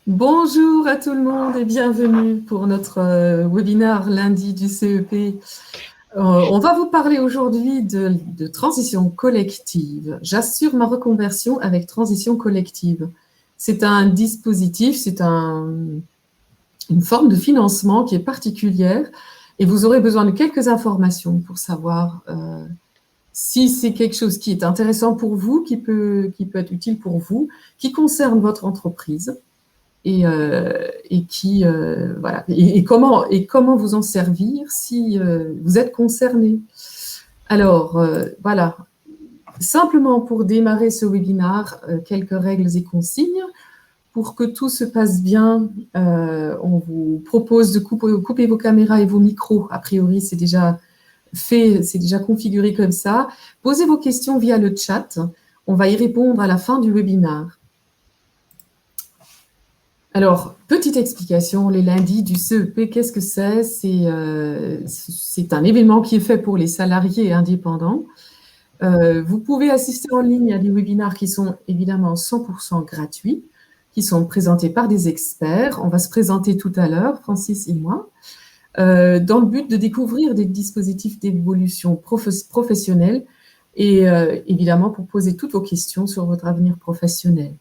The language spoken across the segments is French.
Bonjour à tout le monde et bienvenue pour notre webinaire lundi du CEP. On va vous parler aujourd'hui de transition collective. J'assure ma reconversion avec transition collective. C'est un dispositif, une forme de financement qui est particulière et vous aurez besoin de quelques informations pour savoir si c'est quelque chose qui est intéressant pour vous, qui peut être utile pour vous, qui concerne votre entreprise. Voilà, et comment vous en servir si vous êtes concerné. Alors, voilà, simplement pour démarrer ce webinaire, quelques règles et consignes. Pour que tout se passe bien, on vous propose de couper vos caméras et vos micros. A priori, c'est déjà fait, c'est déjà configuré comme ça. Posez vos questions via le chat. On va y répondre à la fin du webinaire. Alors, petite explication, les lundis du CEP, qu'est-ce que c'est? C'est un événement qui est fait pour les salariés indépendants. Vous pouvez assister en ligne à des webinaires qui sont évidemment 100% gratuits, qui sont présentés par des experts. On va se présenter tout à l'heure, Francis et moi, dans le but de découvrir des dispositifs d'évolution professionnelle et évidemment pour poser toutes vos questions sur votre avenir professionnel.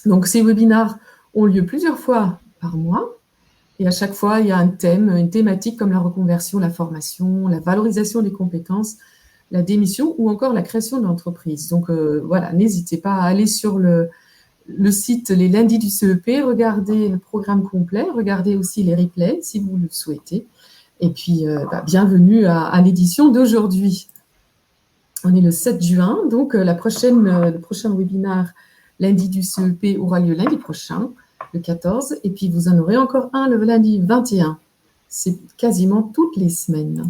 Donc, ces webinaires ont lieu plusieurs fois par mois. Et à chaque fois, il y a un thème, une thématique comme la reconversion, la formation, la valorisation des compétences, la démission ou encore la création de l'entreprise. Donc voilà, n'hésitez pas à aller sur le site Les Lundis du CEP, regardez le programme complet, regardez aussi les replays si vous le souhaitez. Et puis, bienvenue à l'édition d'aujourd'hui. On est le 7 juin, donc le prochain webinaire lundi du CEP aura lieu lundi prochain, le 14, et puis vous en aurez encore un le lundi 21. C'est quasiment toutes les semaines.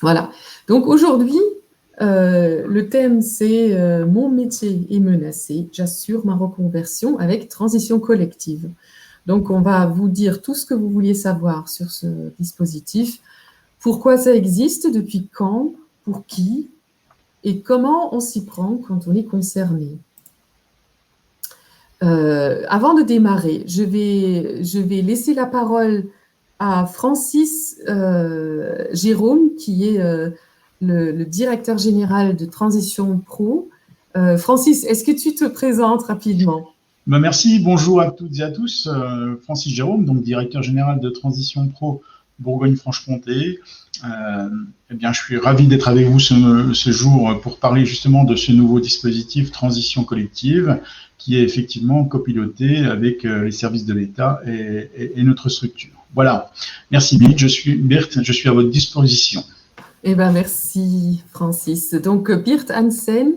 Voilà. Donc aujourd'hui, le thème c'est « Mon métier est menacé, j'assure ma reconversion avec transition collective ». Donc on va vous dire tout ce que vous vouliez savoir sur ce dispositif, pourquoi ça existe, depuis quand, pour qui, et comment on s'y prend quand on est concerné. Avant de démarrer, je vais laisser la parole à Francis Jérôme, qui est le directeur général de Transition Pro. Francis, est-ce que tu te présentes rapidement? Merci, bonjour à toutes et à tous. Francis Jérôme, donc directeur général de Transition Pro Bourgogne-Franche-Comté. Je suis ravi d'être avec vous ce jour pour parler justement de ce nouveau dispositif Transition collective qui est effectivement copiloté avec les services de l'État et notre structure. Voilà. Merci Birthe, je suis à votre disposition. Eh ben, merci Francis. Donc Birthe Hansen,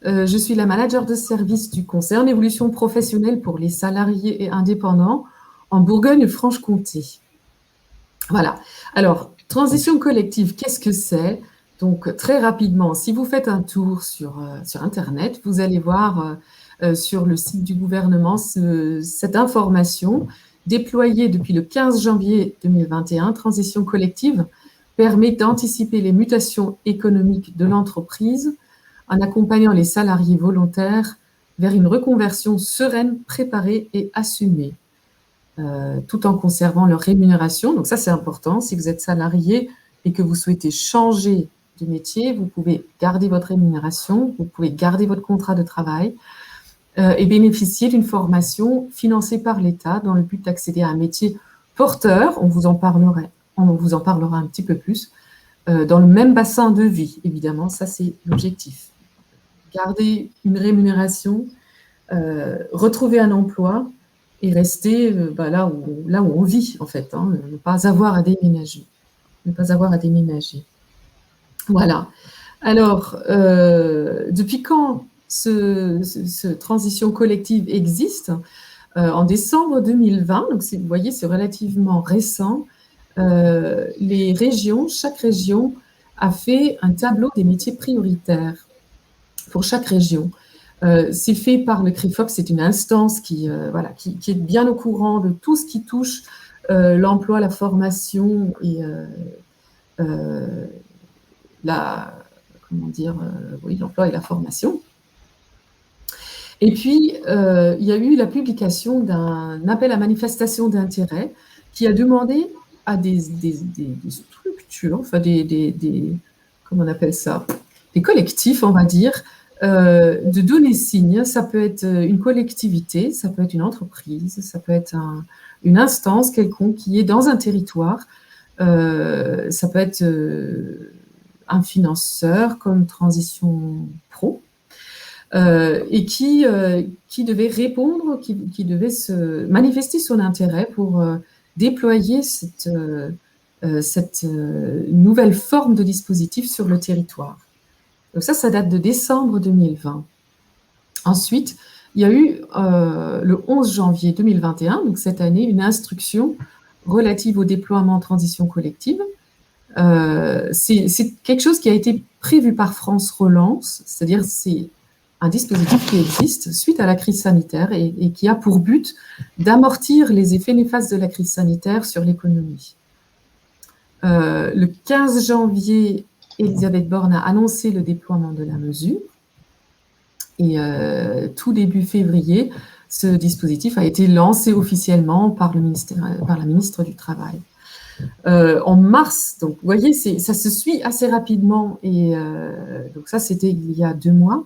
je suis la manager de service du concern évolution professionnelle pour les salariés et indépendants en Bourgogne-Franche-Comté. Voilà. Alors, transition collective, qu'est-ce que c'est? Donc, très rapidement, si vous faites un tour sur Internet, vous allez voir sur le site du gouvernement cette information déployée depuis le 15 janvier 2021. Transition collective permet d'anticiper les mutations économiques de l'entreprise en accompagnant les salariés volontaires vers une reconversion sereine, préparée et assumée. Tout en conservant leur rémunération. Donc ça, c'est important. Si vous êtes salarié et que vous souhaitez changer de métier, vous pouvez garder votre rémunération, vous pouvez garder votre contrat de travail et bénéficier d'une formation financée par l'État dans le but d'accéder à un métier porteur. On vous en parlera un petit peu plus, dans le même bassin de vie, évidemment. Ça, c'est l'objectif. Garder une rémunération, retrouver un emploi, et rester là où on vit, en fait, hein, ne pas avoir à déménager. Voilà. Alors, depuis quand ce transition collective existe? En décembre 2020, donc vous voyez, c'est relativement récent, chaque région a fait un tableau des métiers prioritaires pour chaque région. C'est fait par le CRIFOP, c'est une instance qui est bien au courant de tout ce qui touche l'emploi, la formation et l'emploi et la formation. Et puis, il y a eu la publication d'un appel à manifestation d'intérêt qui a demandé à des structures, enfin comment on appelle ça, des collectifs, on va dire, de donner signe. Ça peut être une collectivité, ça peut être une entreprise, ça peut être une instance quelconque qui est dans un territoire. Ça peut être un financeur comme Transition Pro, et qui devait répondre, qui devait se manifester son intérêt pour déployer cette nouvelle forme de dispositif sur le territoire. Donc ça date de décembre 2020. Ensuite, il y a eu le 11 janvier 2021, donc cette année, une instruction relative au déploiement en transition collective. C'est quelque chose qui a été prévu par France Relance, c'est-à-dire c'est un dispositif qui existe suite à la crise sanitaire et qui a pour but d'amortir les effets néfastes de la crise sanitaire sur l'économie. Le 15 janvier, Elisabeth Borne a annoncé le déploiement de la mesure. Et tout début février, ce dispositif a été lancé officiellement par la ministre du Travail. En mars, donc vous voyez, ça se suit assez rapidement. Et donc ça, c'était il y a 2 mois.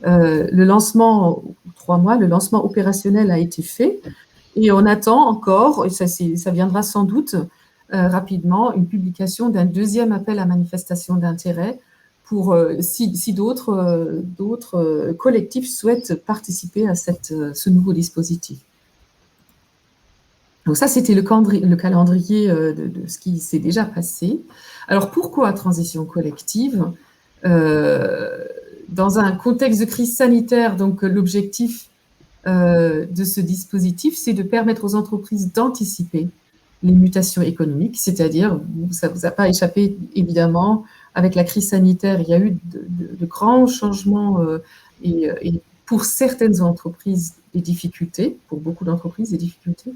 Le lancement, 3 mois, le lancement opérationnel a été fait. Et on attend encore, et ça viendra sans doute rapidement, une publication d'un deuxième appel à manifestation d'intérêt pour si d'autres collectifs souhaitent participer à ce nouveau dispositif. Donc ça, c'était le calendrier de ce qui s'est déjà passé. Alors pourquoi transition collective? Dans un contexte de crise sanitaire, donc l'objectif de ce dispositif, c'est de permettre aux entreprises d'anticiper les mutations économiques, c'est-à-dire, ça ne vous a pas échappé évidemment, avec la crise sanitaire, il y a eu de grands changements et pour certaines entreprises, des difficultés, pour beaucoup d'entreprises, des difficultés.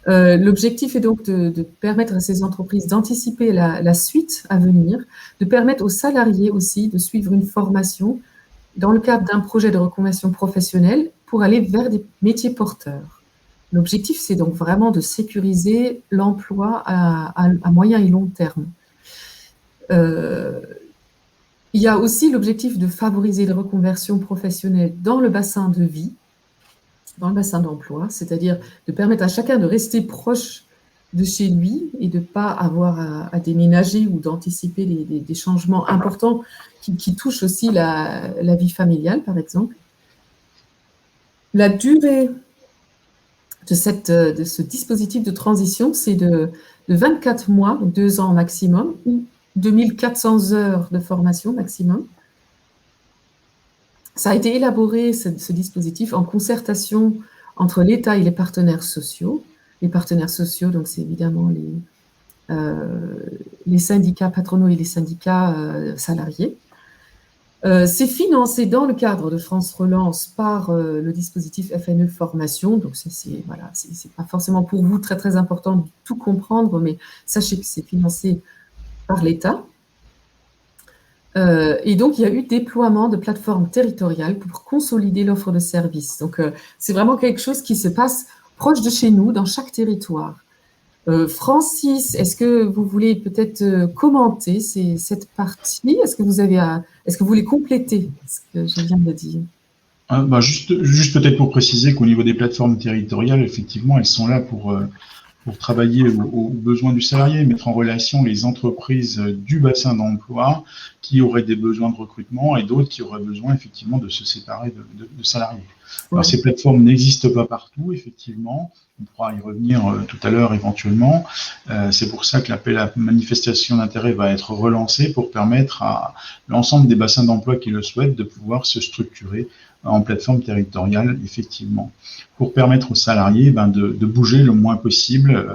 L'objectif est donc de permettre à ces entreprises d'anticiper la suite à venir, de permettre aux salariés aussi de suivre une formation dans le cadre d'un projet de reconversion professionnelle pour aller vers des métiers porteurs. L'objectif, c'est donc vraiment de sécuriser l'emploi à moyen et long terme. Il y a aussi l'objectif de favoriser les reconversions professionnelles dans le bassin de vie, dans le bassin d'emploi, c'est-à-dire de permettre à chacun de rester proche de chez lui et de ne pas avoir à déménager ou d'anticiper des changements importants qui touchent aussi la vie familiale, par exemple. La durée de ce dispositif de transition, c'est de 24 mois, donc 2 ans maximum, ou 2400 heures de formation maximum. Ça a été élaboré, ce dispositif, en concertation entre l'État et les partenaires sociaux. Les partenaires sociaux, donc c'est évidemment les syndicats patronaux et les syndicats salariés. C'est financé dans le cadre de France Relance par le dispositif FNE Formation. Donc c'est pas forcément pour vous très très important de tout comprendre, mais sachez que c'est financé par l'État. Et donc, il y a eu déploiement de plateformes territoriales pour consolider l'offre de services. Donc, c'est vraiment quelque chose qui se passe proche de chez nous, dans chaque territoire. Francis, est-ce que vous voulez peut-être commenter cette partie? Est-ce que vous voulez compléter ce que je viens de dire? Juste peut-être pour préciser qu'au niveau des plateformes territoriales, effectivement, elles sont là pour travailler aux besoins du salarié, mettre en relation les entreprises du bassin d'emploi qui auraient des besoins de recrutement et d'autres qui auraient besoin effectivement de se séparer de salariés. Ouais. Alors, ces plateformes n'existent pas partout, effectivement. On pourra y revenir tout à l'heure éventuellement. C'est pour ça que l'appel à manifestation d'intérêt va être relancé pour permettre à l'ensemble des bassins d'emploi qui le souhaitent de pouvoir se structurer en plateforme territoriale, effectivement, pour permettre aux salariés de bouger le moins possible,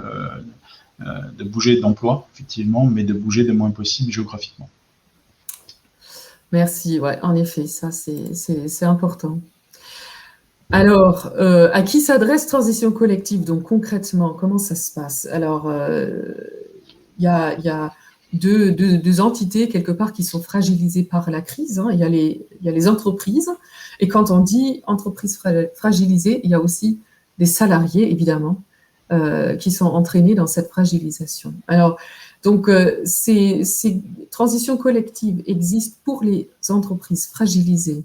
de bouger d'emploi, effectivement, mais de bouger le moins possible géographiquement. Merci, ouais, en effet, ça c'est important. Alors, à qui s'adresse Transition Collective? Donc concrètement, comment ça se passe? Alors, il y a deux entités quelque part qui sont fragilisées par la crise. Il y a les entreprises, et quand on dit entreprises fragilisées, il y a aussi des salariés, évidemment, qui sont entraînés dans cette fragilisation. Alors, donc, ces transitions collectives existent pour les entreprises fragilisées,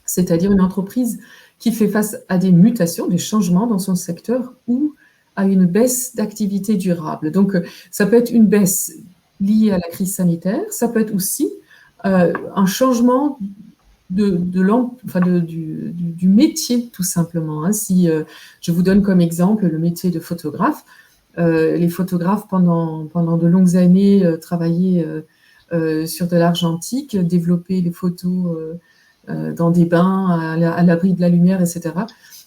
c'est-à-dire une entreprise qui fait face à des mutations, des changements dans son secteur ou à une baisse d'activité durable. Donc, ça peut être une baisse liée à la crise sanitaire, ça peut être aussi un changement du métier, tout simplement. Hein. Si je vous donne comme exemple le métier de photographe, les photographes, pendant de longues années, travaillaient sur de l'argentique, développaient les photos dans des bains, à l'abri de la lumière, etc.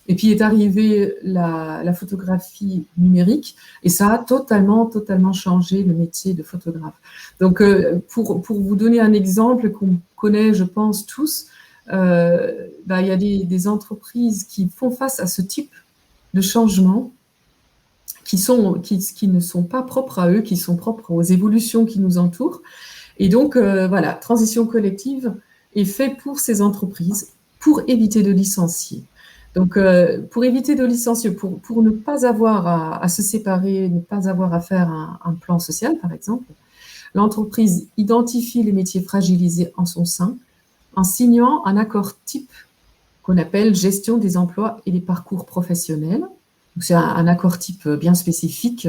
Et puis est arrivée la photographie numérique, et ça a totalement changé le métier de photographe. Donc, pour vous donner un exemple qu'on connaît, je pense, tous, il y a des entreprises qui font face à ce type de changement qui ne sont pas propres à eux, qui sont propres aux évolutions qui nous entourent. Et donc, voilà, transition collective est fait pour ces entreprises, pour éviter de licencier. Donc, pour éviter de licencier, pour ne pas avoir à se séparer, ne pas avoir à faire un plan social, par exemple, l'entreprise identifie les métiers fragilisés en son sein en signant un accord type qu'on appelle gestion des emplois et des parcours professionnels. C'est un accord type bien spécifique,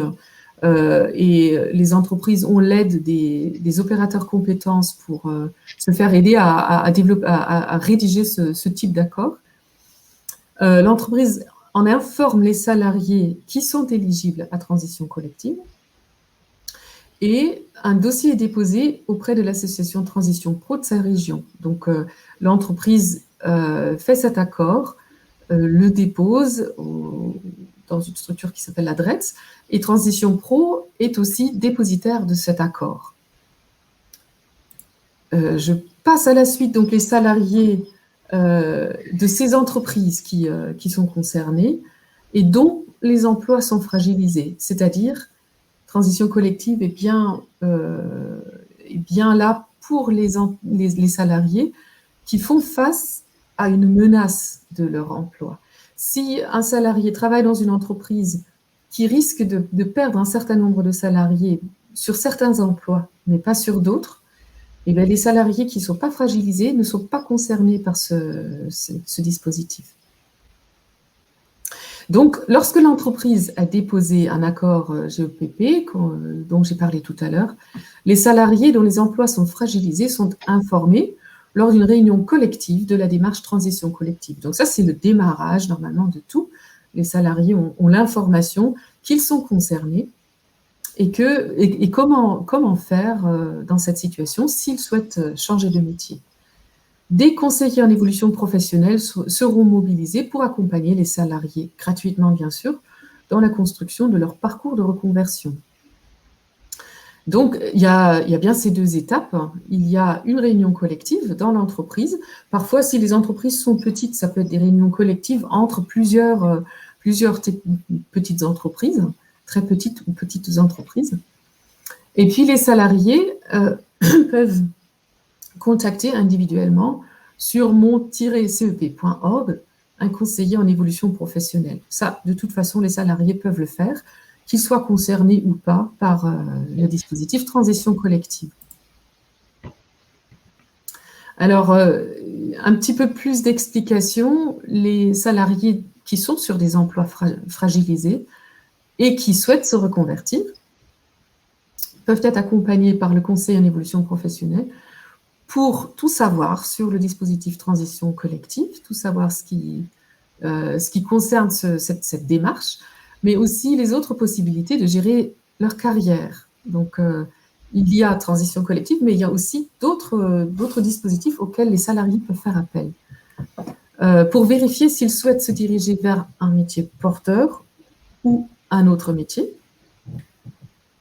et les entreprises ont l'aide des opérateurs compétences pour se faire aider à rédiger ce type d'accord. L'entreprise en informe les salariés qui sont éligibles à transition collective, et un dossier est déposé auprès de l'association Transition Pro de sa région. Donc, l'entreprise fait cet accord, le dépose dans une structure qui s'appelle la DRETS, et Transition Pro est aussi dépositaire de cet accord. Je passe à la suite, donc les salariés de ces entreprises qui sont concernées et dont les emplois sont fragilisés, c'est-à-dire transition collective est bien là pour les salariés qui font face à une menace de leur emploi. Si un salarié travaille dans une entreprise qui risque de perdre un certain nombre de salariés sur certains emplois, mais pas sur d'autres, eh bien, les salariés qui ne sont pas fragilisés ne sont pas concernés par ce dispositif. Donc, lorsque l'entreprise a déposé un accord GEPP, dont j'ai parlé tout à l'heure, les salariés dont les emplois sont fragilisés sont informés lors d'une réunion collective de la démarche transition collective. Donc ça, c'est le démarrage normalement de tout. Les salariés ont l'information qu'ils sont concernés et comment faire dans cette situation s'ils souhaitent changer de métier. Des conseillers en évolution professionnelle seront mobilisés pour accompagner les salariés, gratuitement bien sûr, dans la construction de leur parcours de reconversion. Donc, il y a bien ces deux étapes. Il y a une réunion collective dans l'entreprise. Parfois, si les entreprises sont petites, ça peut être des réunions collectives entre plusieurs petites entreprises, très petites ou petites entreprises. Et puis, les salariés peuvent contacter individuellement sur mon-cep.org un conseiller en évolution professionnelle. Ça, de toute façon, les salariés peuvent le faire, qu'ils soient concernés ou pas par le dispositif transition collective. Alors, un petit peu plus d'explications. Les salariés qui sont sur des emplois fragilisés et qui souhaitent se reconvertir peuvent être accompagnés par le conseil en évolution professionnelle pour tout savoir sur le dispositif transition collective, tout savoir ce qui concerne cette démarche, mais aussi les autres possibilités de gérer leur carrière. Donc, il y a transition collective, mais il y a aussi d'autres dispositifs auxquels les salariés peuvent faire appel. Pour vérifier s'ils souhaitent se diriger vers un métier porteur ou un autre métier,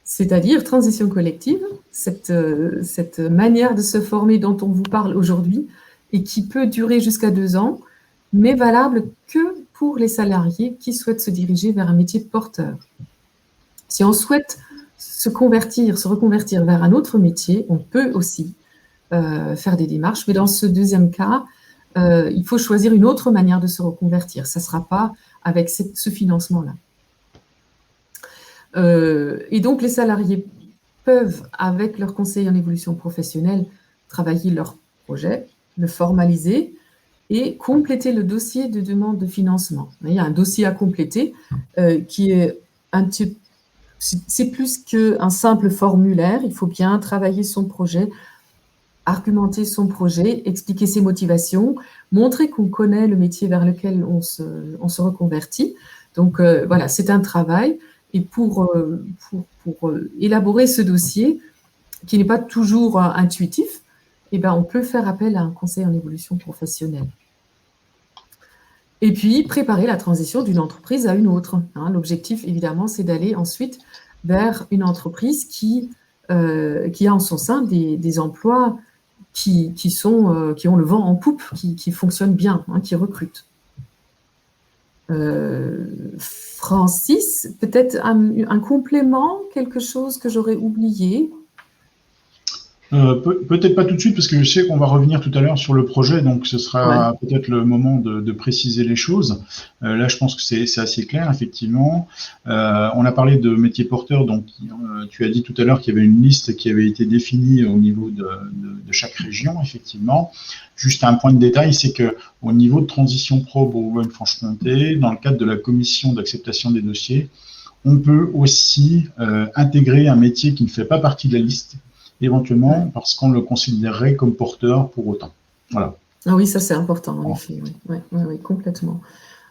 c'est-à-dire transition collective, cette manière de se former dont on vous parle aujourd'hui et qui peut durer jusqu'à 2 ans, mais valable que pour les salariés qui souhaitent se diriger vers un métier porteur. Si on souhaite se reconvertir vers un autre métier, on peut aussi faire des démarches, mais dans ce deuxième cas, il faut choisir une autre manière de se reconvertir. Ça ne sera pas avec ce financement-là. Et donc, les salariés peuvent, avec leur conseil en évolution professionnelle, travailler leur projet, le formaliser et compléter le dossier de demande de financement. Il y a un dossier à compléter qui est c'est plus qu'un simple formulaire. Il faut bien travailler son projet, argumenter son projet, expliquer ses motivations, montrer qu'on connaît le métier vers lequel on se reconvertit. Donc, voilà, c'est un travail. Et pour élaborer ce dossier, qui n'est pas toujours intuitif, eh ben, on peut faire appel à un conseil en évolution professionnelle. Et puis, préparer la transition d'une entreprise à une autre. L'objectif, évidemment, c'est d'aller ensuite vers une entreprise qui a en son sein des emplois qui ont le vent en poupe, qui fonctionnent bien, qui recrutent. Francis, peut-être un complément, quelque chose que j'aurais oublié? Peut-être pas tout de suite, parce que je sais qu'on va revenir tout à l'heure sur le projet, donc ce sera peut-être le moment de préciser les choses. Là, je pense que c'est assez clair, effectivement. On a parlé de métiers porteurs, donc tu as dit tout à l'heure qu'il y avait une liste qui avait été définie au niveau de chaque région, effectivement. Juste un point de détail, c'est que au niveau de Transition Pro Bourgogne-Franche-Comté, dans le cadre de la commission d'acceptation des dossiers, on peut aussi intégrer un métier qui ne fait pas partie de la liste, éventuellement parce qu'on le considérerait comme porteur pour autant. Voilà. Ah oui, ça c'est important, en effet. Oui, complètement.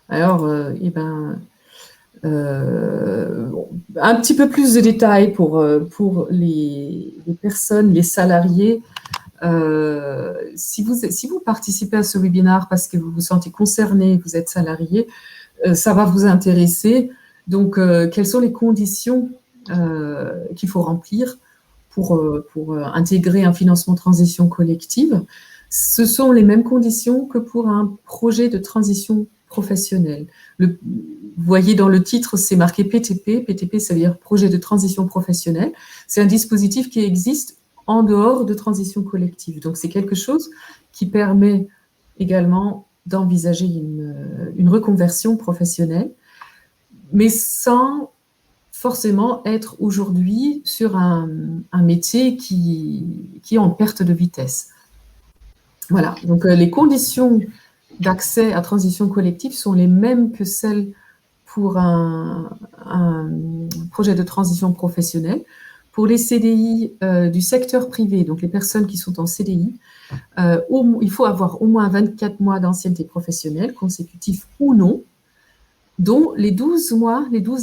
Alors, un petit peu plus de détails pour les personnes, les salariés. Si vous participez à ce webinaire parce que vous vous sentez concerné, vous êtes salarié, ça va vous intéresser. Donc, quelles sont les conditions qu'il faut remplir pour intégrer un financement transition collective? Ce sont les mêmes conditions que pour un projet de transition professionnelle. Vous voyez dans le titre, c'est marqué PTP. PTP, ça veut dire projet de transition professionnelle. C'est un dispositif qui existe en dehors de transition collective. Donc, c'est quelque chose qui permet également d'envisager une reconversion professionnelle, mais sans forcément être aujourd'hui sur un métier qui est en perte de vitesse. Voilà, donc les conditions d'accès à transition collective sont les mêmes que celles pour un projet de transition professionnelle. Pour les CDI du secteur privé, donc les personnes qui sont en CDI, il faut avoir au moins 24 mois d'ancienneté professionnelle, consécutifs ou non, dont les 12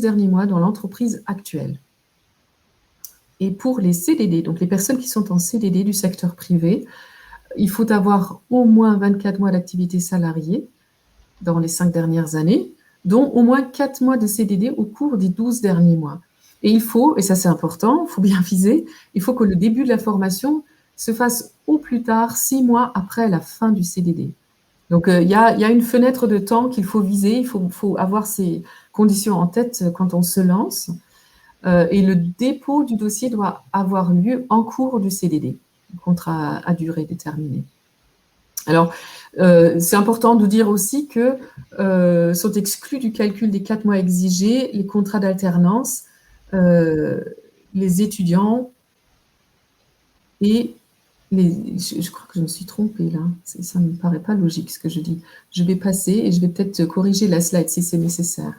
derniers mois dans l'entreprise actuelle. Et pour les CDD, donc les personnes qui sont en CDD du secteur privé, il faut avoir au moins 24 mois d'activité salariée dans les 5 dernières années, dont au moins 4 mois de CDD au cours des 12 derniers mois. Et il faut, et ça c'est important, il faut bien viser, il faut que le début de la formation se fasse au plus tard 6 mois après la fin du CDD. Donc, il y a une fenêtre de temps qu'il faut viser, il faut avoir ces conditions en tête quand on se lance. Et le dépôt du dossier doit avoir lieu en cours du CDD, contrat à durée déterminée. Alors, c'est important de dire aussi que sont exclus du calcul des 4 mois exigés les contrats d'alternance, les étudiants et je crois que je me suis trompée là, ça ne me paraît pas logique ce que je dis. Je vais passer et je vais peut-être corriger la slide si c'est nécessaire.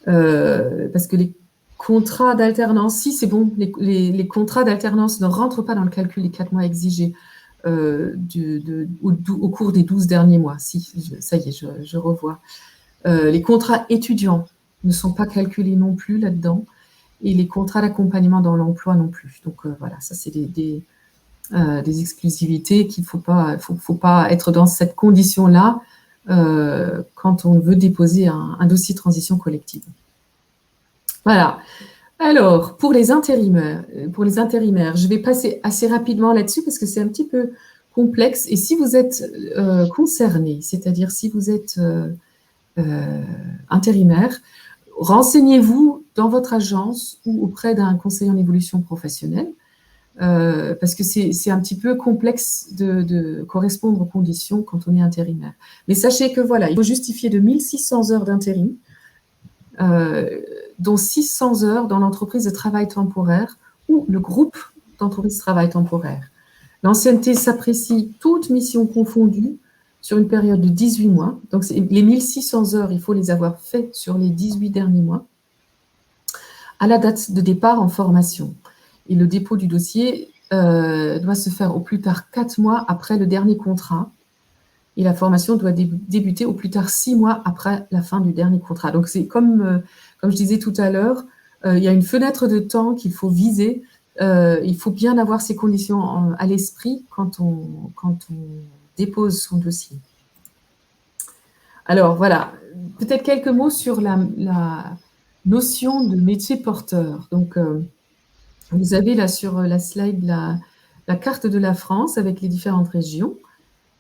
Parce que les contrats d'alternance, si c'est bon, les contrats d'alternance ne rentrent pas dans le calcul des 4 mois exigés au cours des 12 derniers mois. Si, ça y est, je revois. Les contrats étudiants ne sont pas calculés non plus là-dedans et les contrats d'accompagnement dans l'emploi non plus. Donc voilà, ça c'est des exclusivités qu'il faut pas être dans cette condition-là quand on veut déposer un dossier de transition collective. Voilà. Alors, pour les intérimaires, je vais passer assez rapidement là-dessus parce que c'est un petit peu complexe. Et si vous êtes concerné, c'est-à-dire si vous êtes intérimaire, renseignez-vous dans votre agence ou auprès d'un conseiller en évolution professionnelle, parce que c'est un petit peu complexe de correspondre aux conditions quand on est intérimaire. Mais sachez que voilà, il faut justifier de 1600 heures d'intérim, dont 600 heures dans l'entreprise de travail temporaire ou le groupe d'entreprise de travail temporaire. L'ancienneté s'apprécie toutes missions confondues sur une période de 18 mois. Donc, les 1600 heures, il faut les avoir faites sur les 18 derniers mois à la date de départ en formation. Et le dépôt du dossier doit se faire au plus tard 4 mois après le dernier contrat. Et la formation doit débuter au plus tard 6 mois après la fin du dernier contrat. Donc, c'est comme je disais tout à l'heure, il y a une fenêtre de temps qu'il faut viser. Il faut bien avoir ces conditions à l'esprit quand on dépose son dossier. Alors, voilà, peut-être quelques mots sur la notion de métier porteur. Donc, vous avez là sur la slide la carte de la France avec les différentes régions.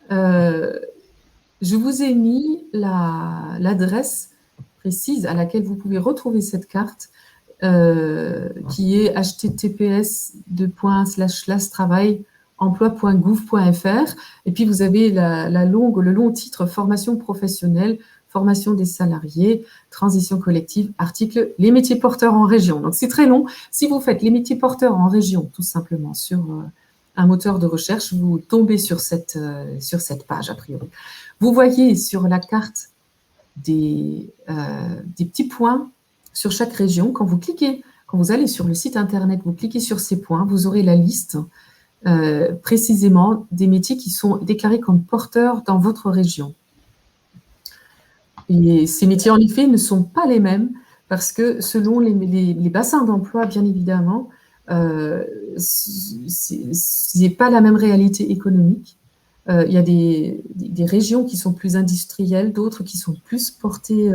Je vous ai mis l'adresse précise à laquelle vous pouvez retrouver cette carte, qui est https://travail-emploi.gouv.fr. Et puis, vous avez le long titre « Formation professionnelle, formation des salariés, transition collective, article « Les métiers porteurs en région ». Donc, c'est très long. Si vous faites « Les métiers porteurs en région », tout simplement, sur un moteur de recherche, vous tombez sur cette page, a priori. Vous voyez sur la carte des petits points sur chaque région. Quand vous allez sur le site internet, vous cliquez sur ces points, vous aurez la liste précisément des métiers qui sont déclarés comme porteurs dans votre région. Et ces métiers, en effet, ne sont pas les mêmes parce que selon les bassins d'emploi, bien évidemment, ce n'est pas la même réalité économique. Il y a des régions qui sont plus industrielles, d'autres qui sont plus portées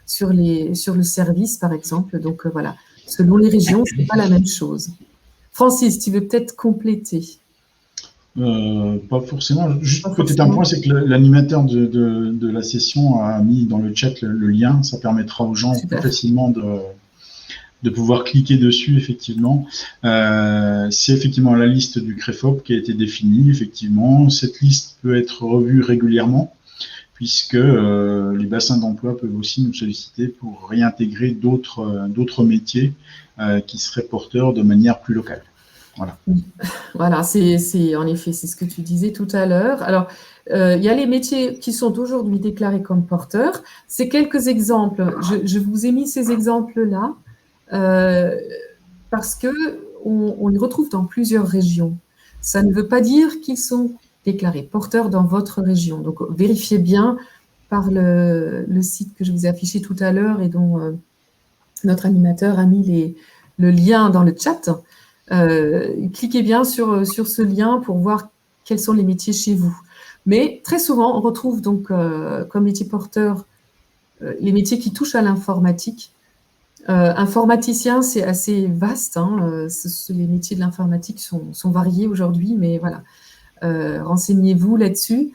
sur le service, par exemple. Donc, voilà, selon les régions, ce n'est pas la même chose. Francis, tu veux peut-être compléter? Pas forcément. Juste peut-être un point, c'est que l'animateur de la session a mis dans le chat le lien. Ça permettra aux gens plus facilement de pouvoir cliquer dessus, effectivement. C'est effectivement la liste du CREFOP qui a été définie, effectivement. Cette liste peut être revue régulièrement, puisque les bassins d'emploi peuvent aussi nous solliciter pour réintégrer d'autres métiers qui seraient porteurs de manière plus locale. Voilà. Voilà, en effet, c'est ce que tu disais tout à l'heure. Alors, il y a les métiers qui sont aujourd'hui déclarés comme porteurs. C'est quelques exemples. Je vous ai mis ces exemples-là parce qu'on les retrouve dans plusieurs régions. Ça ne veut pas dire qu'ils sont déclarés porteurs dans votre région. Donc, vérifiez bien par le site que je vous ai affiché tout à l'heure et dont notre animateur a mis le lien dans le chat. Cliquez bien sur ce lien pour voir quels sont les métiers chez vous. Mais très souvent, on retrouve donc comme métier porteur les métiers qui touchent à l'informatique. Informaticien, c'est assez vaste. Les métiers de l'informatique sont variés aujourd'hui, mais voilà, renseignez-vous là-dessus.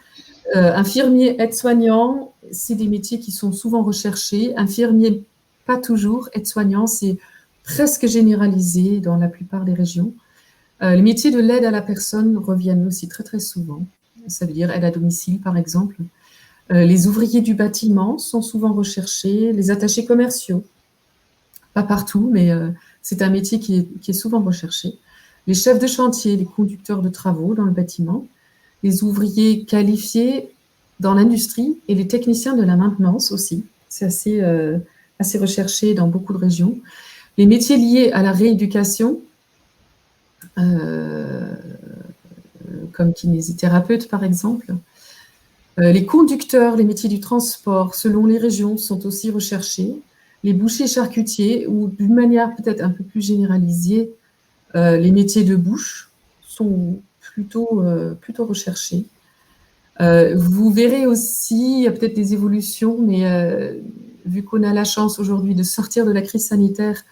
Infirmier, aide-soignant, c'est des métiers qui sont souvent recherchés. Infirmier, pas toujours. Aide-soignant, c'est presque généralisé dans la plupart des régions. Les métiers de l'aide à la personne reviennent aussi très, très souvent. Ça veut dire aide à domicile, par exemple. Les ouvriers du bâtiment sont souvent recherchés. Les attachés commerciaux, pas partout, mais c'est un métier qui est souvent recherché. Les chefs de chantier, les conducteurs de travaux dans le bâtiment. Les ouvriers qualifiés dans l'industrie et les techniciens de la maintenance aussi. C'est assez recherché dans beaucoup de régions. Les métiers liés à la rééducation, comme kinésithérapeute par exemple. Les conducteurs, les métiers du transport, selon les régions, sont aussi recherchés. Les bouchers charcutiers, ou d'une manière peut-être un peu plus généralisée, les métiers de bouche sont plutôt recherchés. Vous verrez aussi, il y a peut-être des évolutions, mais vu qu'on a la chance aujourd'hui de sortir de la crise sanitaire,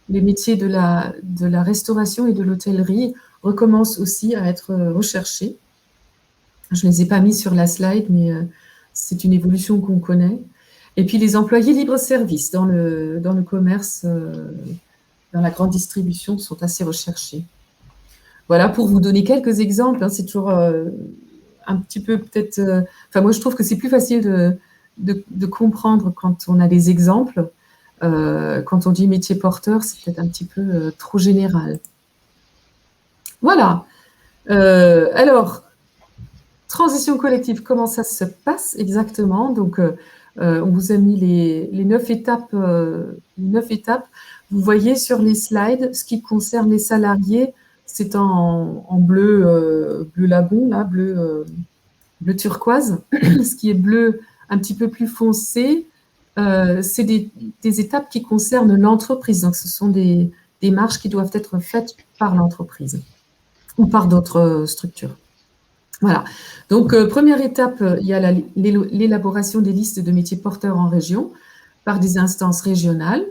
les métiers de la restauration et de l'hôtellerie recommencent aussi à être recherchés. Je ne les ai pas mis sur la slide, mais c'est une évolution qu'on connaît. Et puis les employés libre-service dans le commerce, dans la grande distribution, sont assez recherchés. Voilà, pour vous donner quelques exemples, hein, c'est toujours un petit peu peut-être... Enfin, moi, je trouve que c'est plus facile de comprendre quand on a des exemples. Quand on dit métier porteur, c'est peut-être un petit peu trop général. Voilà. Alors, transition collective, comment ça se passe exactement? Donc, on vous a mis les 9 étapes. Vous voyez sur les slides, ce qui concerne les salariés, c'est en bleu, bleu lagon, là, bleu turquoise. Ce qui est bleu un petit peu plus foncé, c'est des étapes qui concernent l'entreprise. Donc, ce sont des démarches qui doivent être faites par l'entreprise ou par d'autres structures. Voilà. Donc, première étape, il y a l'élaboration des listes de métiers porteurs en région par des instances régionales.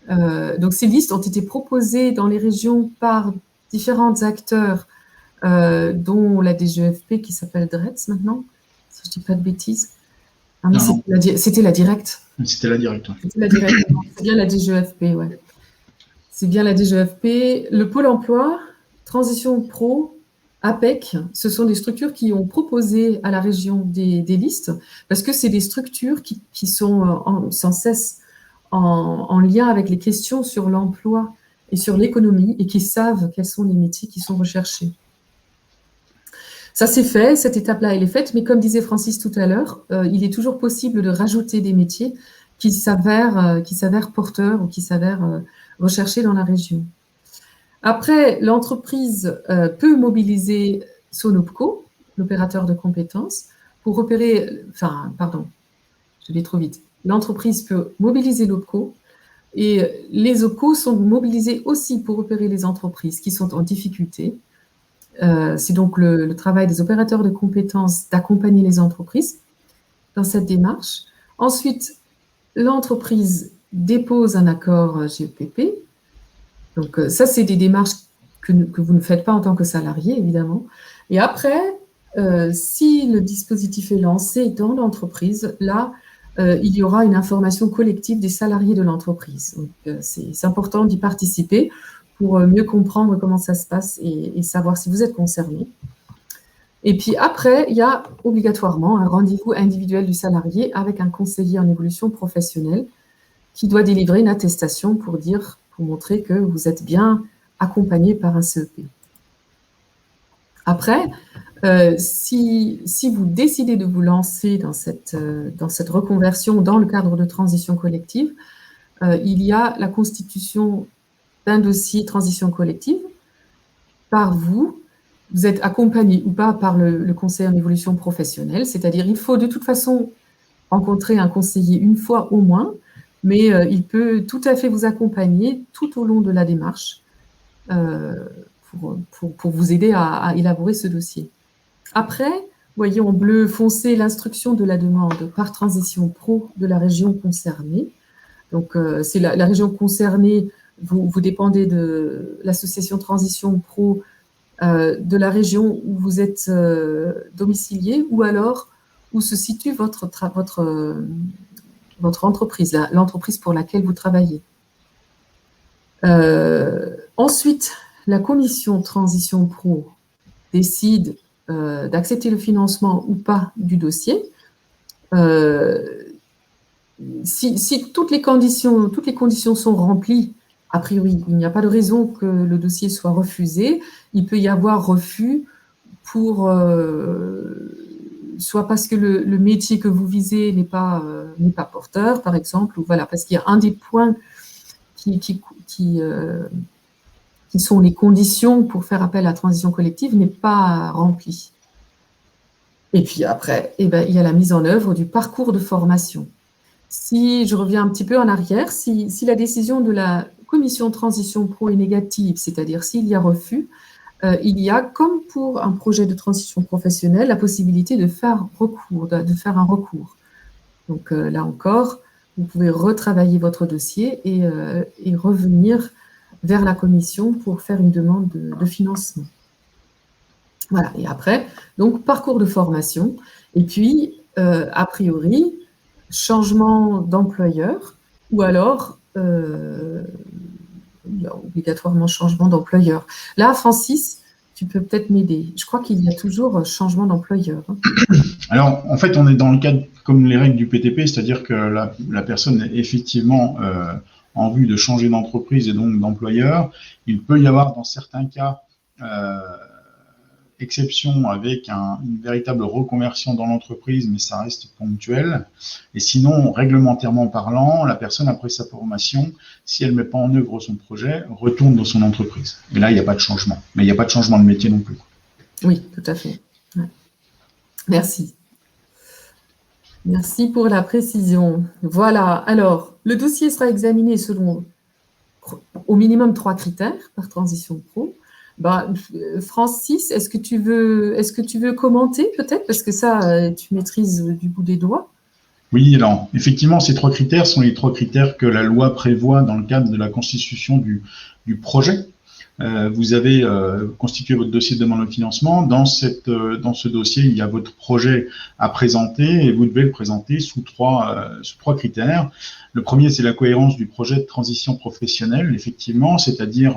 Donc, ces listes ont été proposées dans les régions par différents acteurs, dont la DGEFP qui s'appelle DRETS maintenant, si je ne dis pas de bêtises. Ah, mais c'était la directe. C'était la directe. C'était la directe. C'est bien la DGEFP, ouais. C'est bien la DGEFP. Le Pôle emploi, Transition Pro, APEC, ce sont des structures qui ont proposé à la région des listes, parce que c'est des structures qui sont sans cesse en lien avec les questions sur l'emploi et sur l'économie, et qui savent quels sont les métiers qui sont recherchés. Ça c'est fait, cette étape-là elle est faite, mais comme disait Francis tout à l'heure, il est toujours possible de rajouter des métiers qui s'avèrent porteurs ou qui s'avèrent recherchés dans la région. Après, l'entreprise peut mobiliser son OPCO, l'opérateur de compétences, pour repérer... Enfin, pardon, je vais trop vite. L'entreprise peut mobiliser l'OPCO, et les OPCO sont mobilisés aussi pour repérer les entreprises qui sont en difficulté. C'est donc le travail des opérateurs de compétences d'accompagner les entreprises dans cette démarche. Ensuite, l'entreprise dépose un accord GEPP. Donc, ça, c'est des démarches que vous ne faites pas en tant que salarié, évidemment. Et après, si le dispositif est lancé dans l'entreprise, là, il y aura une information collective des salariés de l'entreprise. Donc, c'est important d'y participer pour mieux comprendre comment ça se passe et savoir si vous êtes concerné. Et puis après, il y a obligatoirement un rendez-vous individuel du salarié avec un conseiller en évolution professionnelle qui doit délivrer une attestation pour montrer que vous êtes bien accompagné par un CEP. Après, si vous décidez de vous lancer dans cette reconversion dans le cadre de transition collective, il y a la constitution d'un dossier transition collective par vous. Vous êtes accompagné ou pas par le conseiller en évolution professionnelle, c'est-à-dire il faut de toute façon rencontrer un conseiller une fois au moins, mais il peut tout à fait vous accompagner tout au long de la démarche pour vous aider à élaborer ce dossier. Après, vous voyez en bleu foncé l'instruction de la demande par Transition Pro de la région concernée. Donc, c'est la région concernée, vous dépendez de l'association Transition Pro de la région où vous êtes domicilié ou alors où se situe votre entreprise, l'entreprise pour laquelle vous travaillez. Ensuite, la commission Transition Pro décide d'accepter le financement ou pas du dossier. Si toutes les conditions sont remplies, a priori, il n'y a pas de raison que le dossier soit refusé. Il peut y avoir refus pour soit parce que le métier que vous visez n'est pas porteur, par exemple, ou voilà, parce qu'il y a un des points qui sont les conditions pour faire appel à la transition collective n'est pas rempli. Et puis après, il y a la mise en œuvre du parcours de formation. Si je reviens un petit peu en arrière, si la décision de la commission transition pro est négative, c'est-à-dire s'il y a refus, il y a, comme pour un projet de transition professionnelle, la possibilité de faire un recours. Donc là encore, vous pouvez retravailler votre dossier et revenir vers la commission pour faire une demande de financement. Voilà, et après, donc parcours de formation. Et puis, a priori, changement d'employeur, ou alors il y a obligatoirement changement d'employeur. Là, Francis, tu peux peut-être m'aider. Je crois qu'il y a toujours changement d'employeur. Alors, en fait, on est dans le cadre comme les règles du PTP, c'est-à-dire que la personne est effectivement en vue de changer d'entreprise et donc d'employeur. Il peut y avoir dans certains cas exception avec une véritable reconversion dans l'entreprise, mais ça reste ponctuel. Et sinon, réglementairement parlant, la personne, après sa formation, si elle ne met pas en œuvre son projet, retourne dans son entreprise. Et là, il n'y a pas de changement. Mais il n'y a pas de changement de métier non plus. Oui, tout à fait. Ouais. Merci. Merci pour la précision. Voilà. Alors, le dossier sera examiné selon au minimum 3 critères par transition pro. Francis, est-ce que tu veux commenter peut-être, parce que ça, tu maîtrises du bout des doigts? Oui, alors effectivement, ces 3 critères sont les 3 critères que la loi prévoit dans le cadre de la constitution du projet. Vous avez constitué votre dossier de demande de financement. Dans ce dossier, il y a votre projet à présenter et vous devez le présenter sous trois critères. Le premier, c'est la cohérence du projet de transition professionnelle, effectivement, c'est-à-dire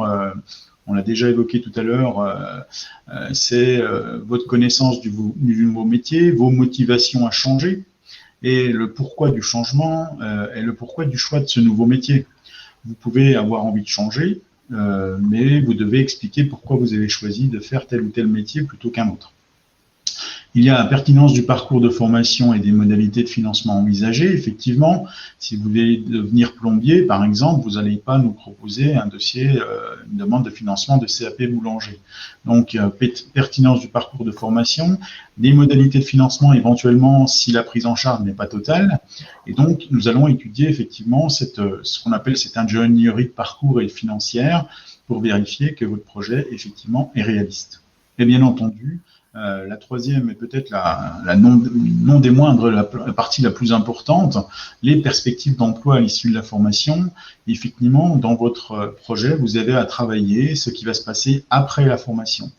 on l'a déjà évoqué tout à l'heure, c'est votre connaissance du nouveau métier, vos motivations à changer et le pourquoi du changement et le pourquoi du choix de ce nouveau métier. Vous pouvez avoir envie de changer, mais vous devez expliquer pourquoi vous avez choisi de faire tel ou tel métier plutôt qu'un autre. Il y a la pertinence du parcours de formation et des modalités de financement envisagées. Effectivement, si vous voulez devenir plombier, par exemple, vous n'allez pas nous proposer un dossier, une demande de financement de CAP boulanger. Donc, pertinence du parcours de formation, des modalités de financement éventuellement si la prise en charge n'est pas totale. Et donc, nous allons étudier effectivement ce qu'on appelle cette ingénierie de parcours et financière pour vérifier que votre projet, effectivement, est réaliste. Et bien entendu, la troisième et peut-être la non des moindres, la partie la plus importante, les perspectives d'emploi à l'issue de la formation. Effectivement, dans votre projet, vous avez à travailler ce qui va se passer après la formation.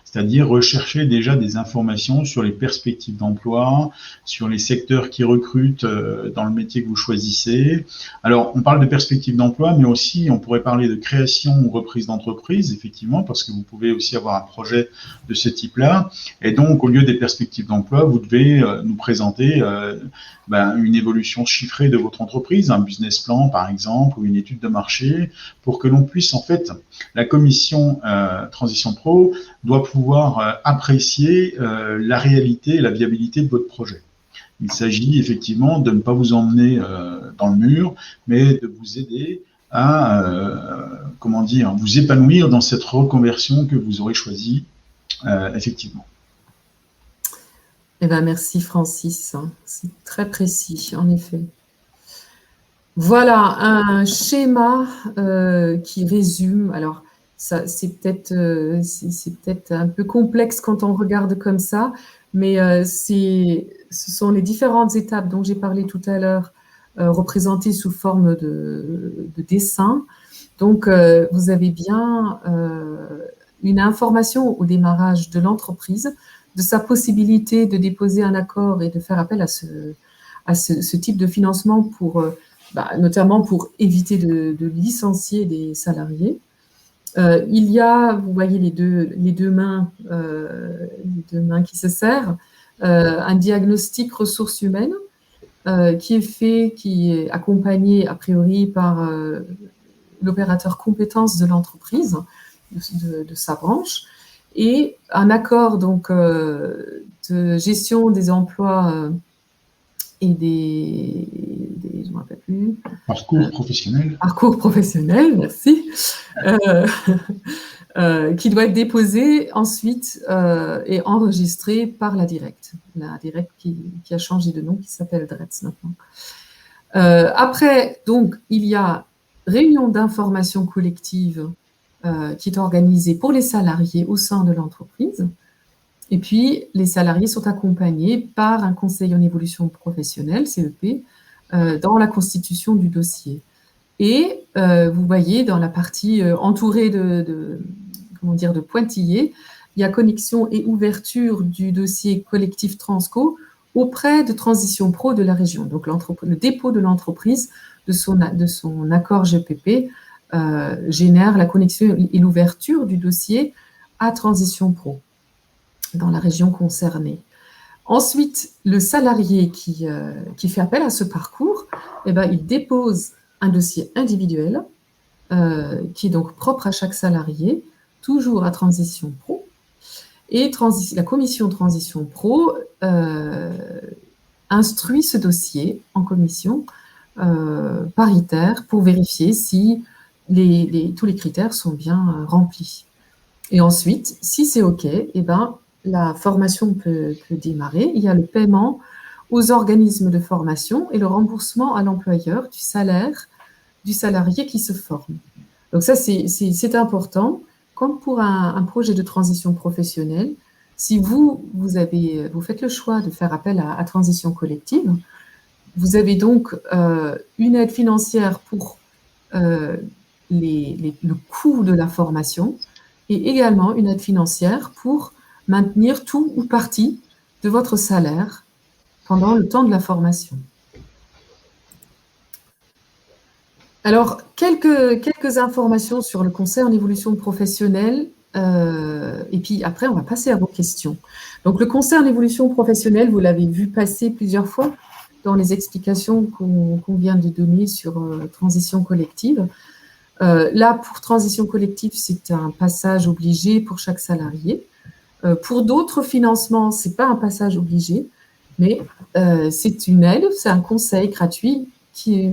C'est-à-dire rechercher déjà des informations sur les perspectives d'emploi, sur les secteurs qui recrutent dans le métier que vous choisissez. Alors, on parle de perspectives d'emploi, mais aussi on pourrait parler de création ou reprise d'entreprise, effectivement, parce que vous pouvez aussi avoir un projet de ce type-là. Et donc, au lieu des perspectives d'emploi, vous devez nous présenter une évolution chiffrée de votre entreprise, un business plan, par exemple, ou une étude de marché, pour que l'on puisse, en fait, la commission Transition Pro doit pouvoir apprécier la réalité et la viabilité de votre projet. Il s'agit effectivement de ne pas vous emmener dans le mur, mais de vous aider à vous épanouir dans cette reconversion que vous aurez choisie, effectivement. Eh bien, merci Francis, c'est très précis, en effet. Voilà un schéma qui résume. Alors, c'est peut-être un peu complexe quand on regarde comme ça, mais ce sont les différentes étapes dont j'ai parlé tout à l'heure, représentées sous forme de dessin. Donc, vous avez bien une information au démarrage de l'entreprise, de sa possibilité de déposer un accord et de faire appel à ce type de financement pour, notamment pour éviter de licencier des salariés. Il y a, vous voyez les deux mains qui se serrent, un diagnostic ressources humaines qui est accompagné a priori par l'opérateur compétence de l'entreprise, de sa branche, et un accord donc de gestion des emplois et je ne me rappelle plus. Parcours professionnel. Parcours professionnel, merci. Qui doit être déposé ensuite et enregistré par la Direct qui a changé de nom, qui s'appelle DRETS maintenant. Après, donc, il y a réunion d'information collective qui est organisée pour les salariés au sein de l'entreprise. Et puis, les salariés sont accompagnés par un conseil en évolution professionnelle, CEP, dans la constitution du dossier. Et vous voyez, dans la partie entourée de pointillés, il y a connexion et ouverture du dossier collectif Transco auprès de Transition Pro de la région. Donc, le dépôt de l'entreprise de son accord GPP génère la connexion et l'ouverture du dossier à Transition Pro dans la région concernée. Ensuite, le salarié qui fait appel à ce parcours, il dépose un dossier individuel qui est donc propre à chaque salarié, toujours à Transition Pro. Et la commission Transition Pro instruit ce dossier en commission paritaire pour vérifier si tous les critères sont bien remplis. Et ensuite, si c'est OK, la formation peut démarrer. Il y a le paiement aux organismes de formation et le remboursement à l'employeur du salaire du salarié qui se forme. Donc ça, c'est important. Comme pour un projet de transition professionnelle, si vous faites le choix de faire appel à transition collective, vous avez donc une aide financière pour le coût de la formation et également une aide financière pour maintenir tout ou partie de votre salaire pendant le temps de la formation. Alors, quelques informations sur le conseil en évolution professionnelle, et puis après, on va passer à vos questions. Donc, le conseil en évolution professionnelle, vous l'avez vu passer plusieurs fois dans les explications qu'on vient de donner sur transition collective. Là, pour transition collective, c'est un passage obligé pour chaque salarié. Pour d'autres financements, ce n'est pas un passage obligé, mais c'est une aide, c'est un conseil gratuit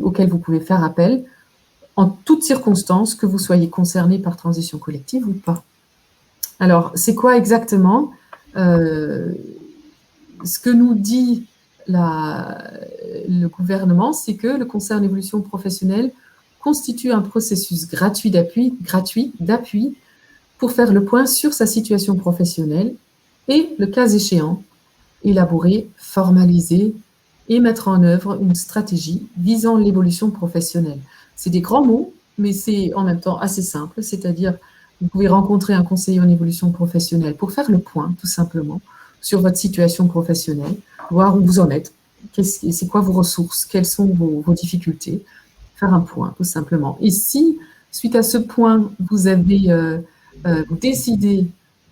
auquel vous pouvez faire appel en toutes circonstances, que vous soyez concerné par transition collective ou pas. Alors, c'est quoi exactement ce que nous dit le gouvernement, c'est que le conseil en évolution professionnelle constitue un processus gratuit d'appui pour faire le point sur sa situation professionnelle et, le cas échéant, élaborer, formaliser et mettre en œuvre une stratégie visant l'évolution professionnelle. C'est des grands mots, mais c'est en même temps assez simple, c'est-à-dire vous pouvez rencontrer un conseiller en évolution professionnelle pour faire le point, tout simplement, sur votre situation professionnelle, voir où vous en êtes, c'est quoi vos ressources, quelles sont vos difficultés, faire un point, tout simplement. Et si, suite à ce point, vous avez décidé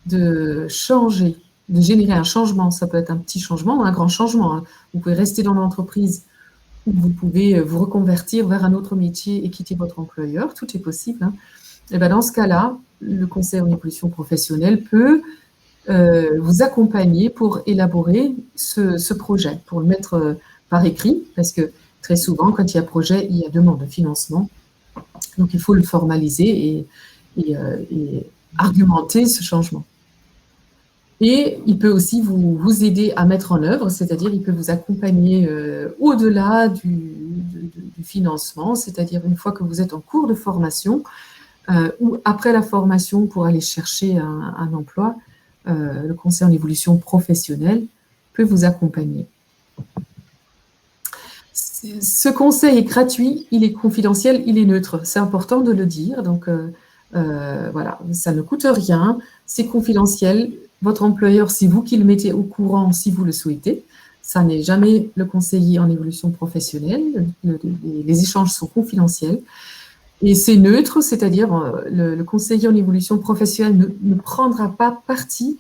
de changer, de générer un changement, ça peut être un petit changement ou un grand changement, hein. Vous pouvez rester dans l'entreprise, ou vous pouvez vous reconvertir vers un autre métier et quitter votre employeur, tout est possible, hein. Et dans ce cas-là, le conseil en évolution professionnelle peut vous accompagner pour élaborer ce projet, pour le mettre par écrit, parce que très souvent, quand il y a projet, il y a demande de financement. Donc, il faut le formaliser et argumenter ce changement. Et il peut aussi vous aider à mettre en œuvre, c'est-à-dire il peut vous accompagner au-delà du financement, c'est-à-dire une fois que vous êtes en cours de formation ou après la formation pour aller chercher un emploi, le conseil en évolution professionnelle peut vous accompagner. Ce conseil est gratuit, il est confidentiel, il est neutre. C'est important de le dire. Donc, voilà, ça ne coûte rien, c'est confidentiel. Votre employeur, c'est vous qui le mettez au courant si vous le souhaitez. Ça n'est jamais le conseiller en évolution professionnelle. Les échanges sont confidentiels. Et c'est neutre, c'est-à-dire le conseiller en évolution professionnelle ne prendra pas parti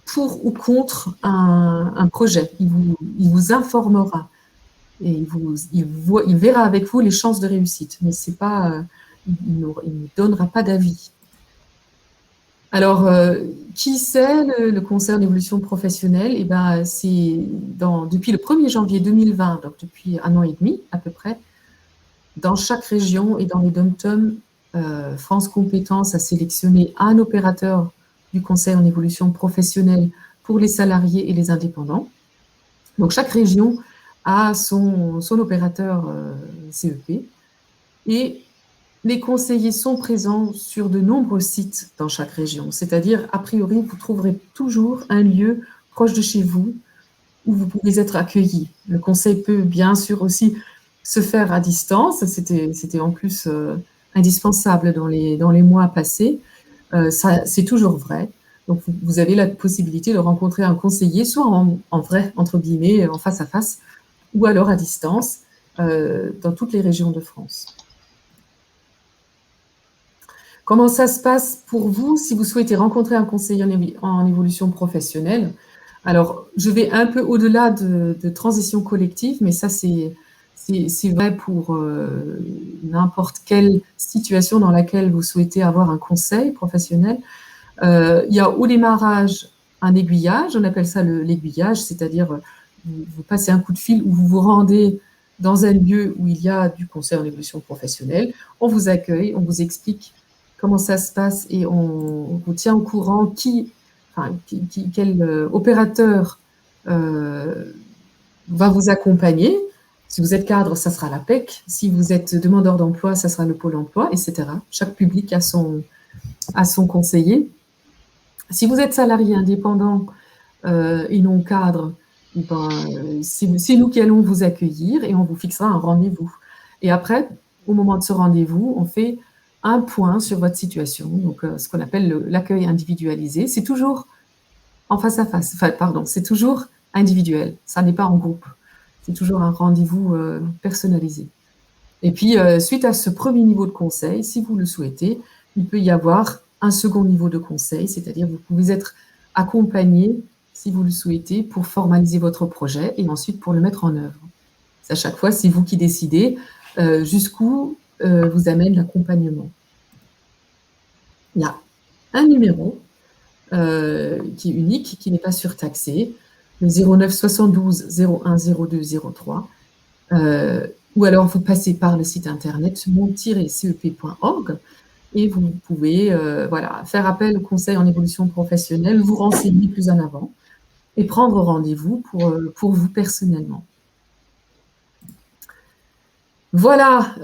pour ou contre un projet. Il vous informera et il verra avec vous les chances de réussite, mais c'est pas, il ne donnera pas d'avis. Alors, qui c'est le conseil en évolution professionnelle? C'est depuis le 1er janvier 2020, donc depuis 1 an et demi à peu près, dans chaque région et dans les DOM-TOM, France Compétences a sélectionné un opérateur du conseil en évolution professionnelle pour les salariés et les indépendants. Donc, chaque région a son opérateur CEP et les conseillers sont présents sur de nombreux sites dans chaque région. C'est-à-dire, a priori, vous trouverez toujours un lieu proche de chez vous où vous pouvez être accueillis. Le conseil peut bien sûr aussi se faire à distance. C'était en plus indispensable dans les mois passés. C'est toujours vrai. Donc, vous avez la possibilité de rencontrer un conseiller, soit en vrai, entre guillemets, en face à face, ou alors à distance, dans toutes les régions de France. Comment ça se passe pour vous si vous souhaitez rencontrer un conseiller en évolution professionnelle? Alors, je vais un peu au-delà de transition collective, mais ça, c'est vrai pour n'importe quelle situation dans laquelle vous souhaitez avoir un conseil professionnel. Il y a au démarrage un aiguillage, on appelle ça l'aiguillage, c'est-à-dire vous passez un coup de fil ou vous vous rendez dans un lieu où il y a du conseil en évolution professionnelle, on vous accueille, on vous explique comment ça se passe et on vous tient au courant quel opérateur va vous accompagner. Si vous êtes cadre, ça sera la PEC. Si vous êtes demandeur d'emploi, ça sera le Pôle emploi, etc. Chaque public a son conseiller. Si vous êtes salarié indépendant et non cadre, c'est nous qui allons vous accueillir et on vous fixera un rendez-vous. Et après, au moment de ce rendez-vous, on fait un point sur votre situation, donc ce qu'on appelle l'accueil individualisé. C'est toujours en face à face, c'est toujours individuel, ça n'est pas en groupe. C'est toujours un rendez-vous personnalisé. Et puis, suite à ce premier niveau de conseil, si vous le souhaitez, il peut y avoir un second niveau de conseil, c'est-à-dire vous pouvez être accompagné, si vous le souhaitez, pour formaliser votre projet et ensuite pour le mettre en œuvre. À chaque fois, c'est vous qui décidez jusqu'où vous amène l'accompagnement. Il y a un numéro qui est unique, qui n'est pas surtaxé, le 09 72 01 02 03, ou alors vous passez par le site internet monde-cep.org et vous pouvez faire appel au conseil en évolution professionnelle, vous renseigner plus en avant et prendre rendez-vous pour vous personnellement. Voilà,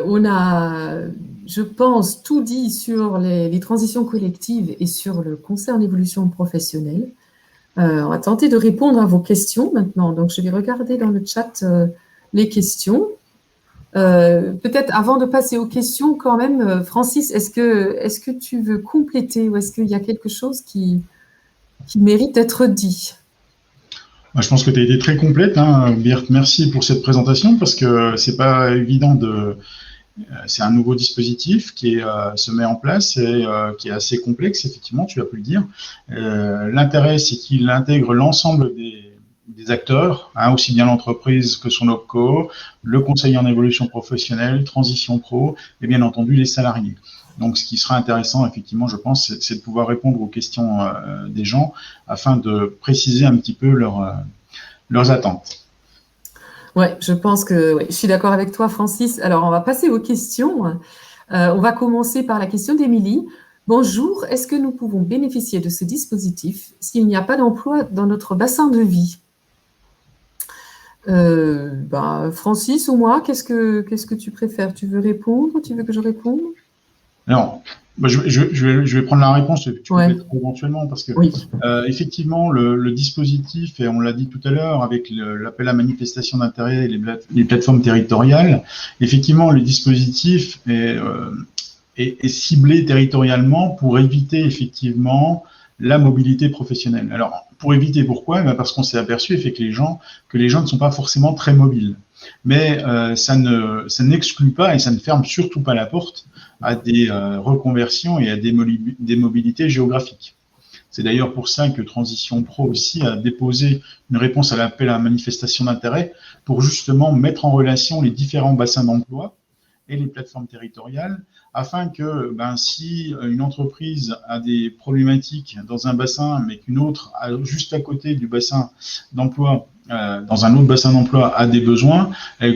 on a, je pense, tout dit sur les transitions collectives et sur le conseil en évolution professionnelle. On va tenter de répondre à vos questions maintenant. Donc, je vais regarder dans le chat les questions. Peut-être avant de passer aux questions, quand même, Francis, est-ce que tu veux compléter ou est-ce qu'il y a quelque chose qui mérite d'être dit? Je pense que tu as été très complète, hein, Birte. Merci pour cette présentation parce que c'est pas évident c'est un nouveau dispositif qui se met en place et qui est assez complexe, effectivement, tu as pu le dire. L'intérêt, c'est qu'il intègre l'ensemble des acteurs, hein, aussi bien l'entreprise que son OPCO, le conseiller en évolution professionnelle, Transition Pro et bien entendu les salariés. Donc, ce qui sera intéressant, effectivement, je pense, c'est de pouvoir répondre aux questions des gens afin de préciser un petit peu leurs attentes. Oui, je pense que je suis d'accord avec toi, Francis. Alors, on va passer aux questions. On va commencer par la question d'Émilie. Bonjour, est-ce que nous pouvons bénéficier de ce dispositif s'il n'y a pas d'emploi dans notre bassin de vie? Francis ou moi, qu'est-ce que tu préfères? Tu veux répondre? Tu veux que je réponde? Alors, je vais prendre la réponse, tu compléteras éventuellement, parce que effectivement, le dispositif, et on l'a dit tout à l'heure, avec l'appel à manifestation d'intérêt et les plateformes territoriales, effectivement, le dispositif est ciblé territorialement pour éviter effectivement la mobilité professionnelle. Alors, pour éviter pourquoi? Parce qu'on s'est aperçu que les gens ne sont pas forcément très mobiles. Mais ça n'exclut pas et ça ne ferme surtout pas la porte à des reconversions et à des mobilités géographiques. C'est d'ailleurs pour ça que Transition Pro aussi a déposé une réponse à l'appel à manifestation d'intérêt pour justement mettre en relation les différents bassins d'emploi et les plateformes territoriales, afin que si une entreprise a des problématiques dans un bassin, mais qu'une autre, juste à côté du bassin d'emploi, dans un autre bassin d'emploi, a des besoins,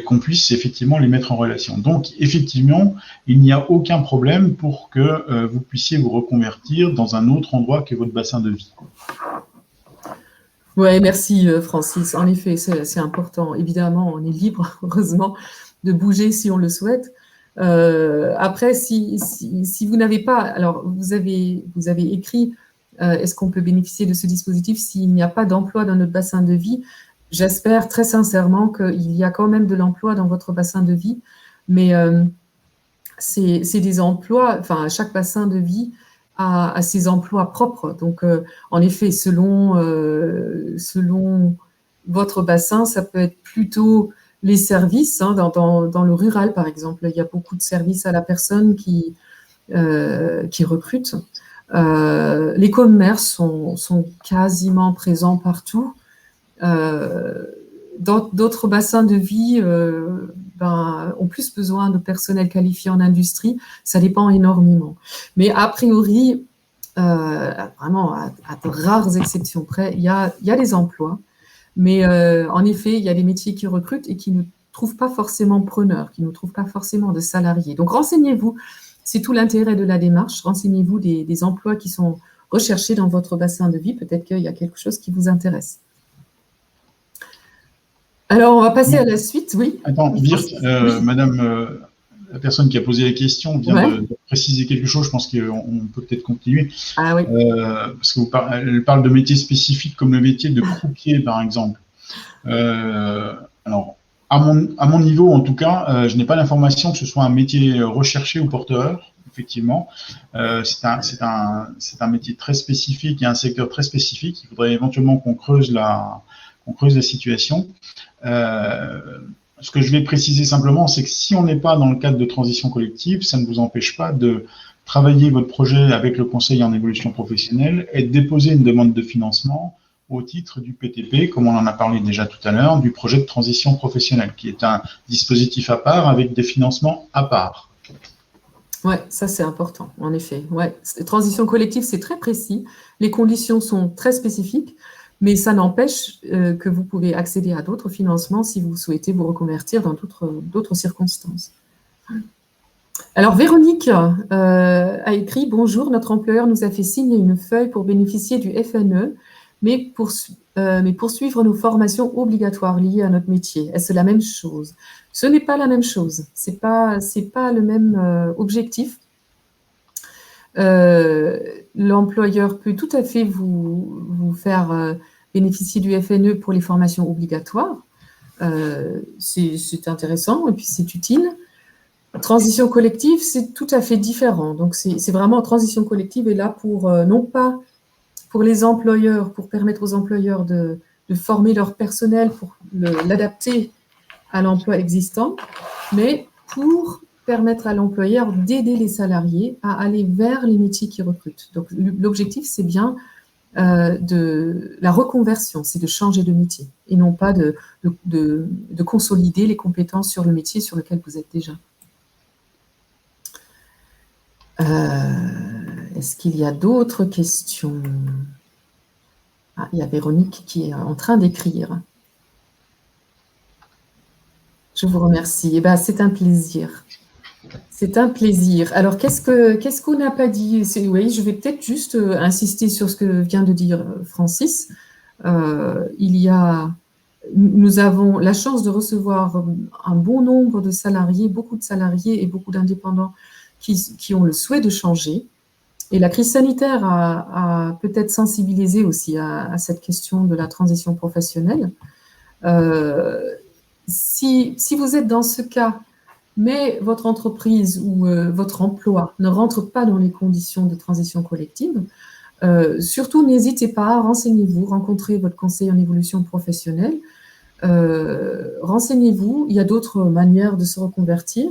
qu'on puisse effectivement les mettre en relation. Donc, effectivement, il n'y a aucun problème pour que vous puissiez vous reconvertir dans un autre endroit que votre bassin de vie. Oui, merci Francis. En effet, c'est important. Évidemment, on est libre, heureusement, de bouger si on le souhaite. Après, si vous n'avez pas, alors vous avez écrit, est-ce qu'on peut bénéficier de ce dispositif s'il n'y a pas d'emploi dans notre bassin de vie? J'espère très sincèrement qu'il y a quand même de l'emploi dans votre bassin de vie, mais c'est des emplois, enfin, chaque bassin de vie à ces emplois propres. Donc, en effet, selon votre bassin, ça peut être plutôt les services. Dans le rural, par exemple, il y a beaucoup de services à la personne qui recrutent. Les commerces sont quasiment présents partout. D'autres bassins de vie ont plus besoin de personnel qualifié en industrie. Ça dépend énormément. Mais a priori, vraiment à de rares exceptions près, il y a des emplois. Mais en effet, il y a des métiers qui recrutent et qui ne trouvent pas forcément preneurs, qui ne trouvent pas forcément de salariés. Donc renseignez-vous, c'est tout l'intérêt de la démarche, renseignez-vous des emplois qui sont recherchés dans votre bassin de vie, peut-être qu'il y a quelque chose qui vous intéresse. Alors, on va passer à la suite, oui. Attends, Virte, madame, la personne qui a posé la question vient de préciser quelque chose, je pense qu'on peut peut-être continuer. Ah oui. Parce qu'elle parle de métiers spécifiques comme le métier de croupier, par exemple. Alors, à mon niveau, en tout cas, je n'ai pas l'information que ce soit un métier recherché ou porteur, effectivement. C'est un métier très spécifique et un secteur très spécifique. Il faudrait éventuellement qu'on creuse la situation. Ce que je vais préciser simplement, c'est que si on n'est pas dans le cadre de transition collective, ça ne vous empêche pas de travailler votre projet avec le conseil en évolution professionnelle et de déposer une demande de financement au titre du PTP, comme on en a parlé déjà tout à l'heure, du projet de transition professionnelle, qui est un dispositif à part avec des financements à part. Oui, ça c'est important, en effet. Ouais. Transition collective, c'est très précis. Les conditions sont très spécifiques. Mais ça n'empêche que vous pouvez accéder à d'autres financements si vous souhaitez vous reconvertir dans d'autres circonstances. Alors, Véronique a écrit « Bonjour, notre employeur nous a fait signer une feuille pour bénéficier du FNE, mais poursuivre nos formations obligatoires liées à notre métier. Est-ce la même chose ?» Ce n'est pas la même chose. Ce n'est pas le même objectif. L'employeur peut tout à fait vous faire bénéficier du FNE pour les formations obligatoires. C'est intéressant et puis c'est utile. Transition collective, c'est tout à fait différent. Donc, c'est vraiment transition collective est là pour, non pas pour les employeurs, pour permettre aux employeurs de former leur personnel, pour l'adapter à l'emploi existant, mais pour permettre à l'employeur d'aider les salariés à aller vers les métiers qu'ils recrutent. Donc, l'objectif, c'est bien de la reconversion, c'est de changer de métier et non pas de consolider les compétences sur le métier sur lequel vous êtes déjà. Est-ce qu'il y a d'autres questions? Ah, il y a Véronique qui est en train d'écrire. Je vous remercie. Eh ben, c'est un plaisir. C'est un plaisir. Alors, qu'est-ce qu'on n'a pas dit? Oui, je vais peut-être juste insister sur ce que vient de dire Francis. Nous avons la chance de recevoir un bon nombre de salariés, beaucoup de salariés et beaucoup d'indépendants qui ont le souhait de changer. Et la crise sanitaire a peut-être sensibilisé aussi à cette question de la transition professionnelle. Si vous êtes dans ce cas, mais votre entreprise ou votre emploi ne rentre pas dans les conditions de transition collective, surtout n'hésitez pas, renseignez-vous, rencontrez votre conseiller en évolution professionnelle, renseignez-vous, il y a d'autres manières de se reconvertir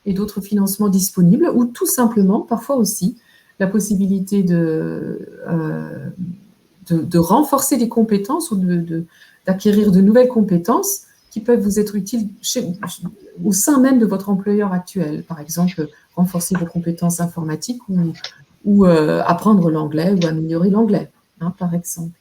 et d'autres financements disponibles, ou tout simplement, parfois aussi, la possibilité de renforcer des compétences ou d'acquérir de nouvelles compétences qui peuvent vous être utiles au sein même de votre employeur actuel. Par exemple, renforcer vos compétences informatiques ou apprendre l'anglais ou améliorer l'anglais, par exemple.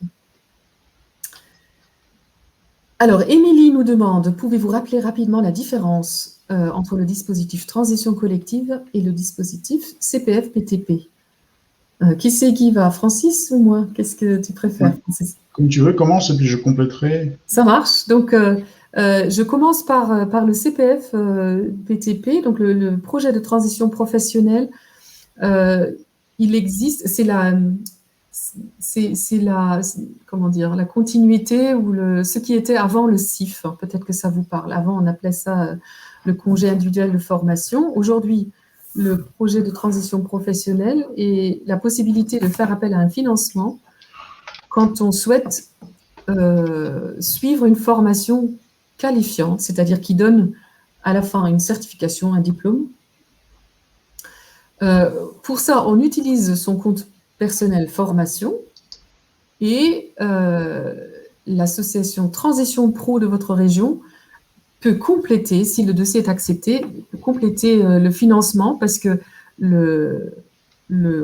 Alors, Émilie nous demande, pouvez-vous rappeler rapidement la différence entre le dispositif transition collective et le dispositif CPF-PTP? Qui c'est qui va, Francis ou moi? Qu'est-ce que tu préfères, Francis? Comme tu veux, commence et puis je compléterai. Ça marche. Donc, je commence par le CPF-PTP, donc le projet de transition professionnelle. Il existe, c'est la continuité ou ce qui était avant le CIF. Peut-être que ça vous parle. Avant, on appelait ça le congé individuel de formation. Aujourd'hui, le projet de transition professionnelle et la possibilité de faire appel à un financement quand on souhaite suivre une formation qualifiante, c'est-à-dire qui donne à la fin une certification, un diplôme. Pour ça, on utilise son compte personnel formation et l'association Transition Pro de votre région peut compléter, si le dossier est accepté, peut compléter le financement parce que le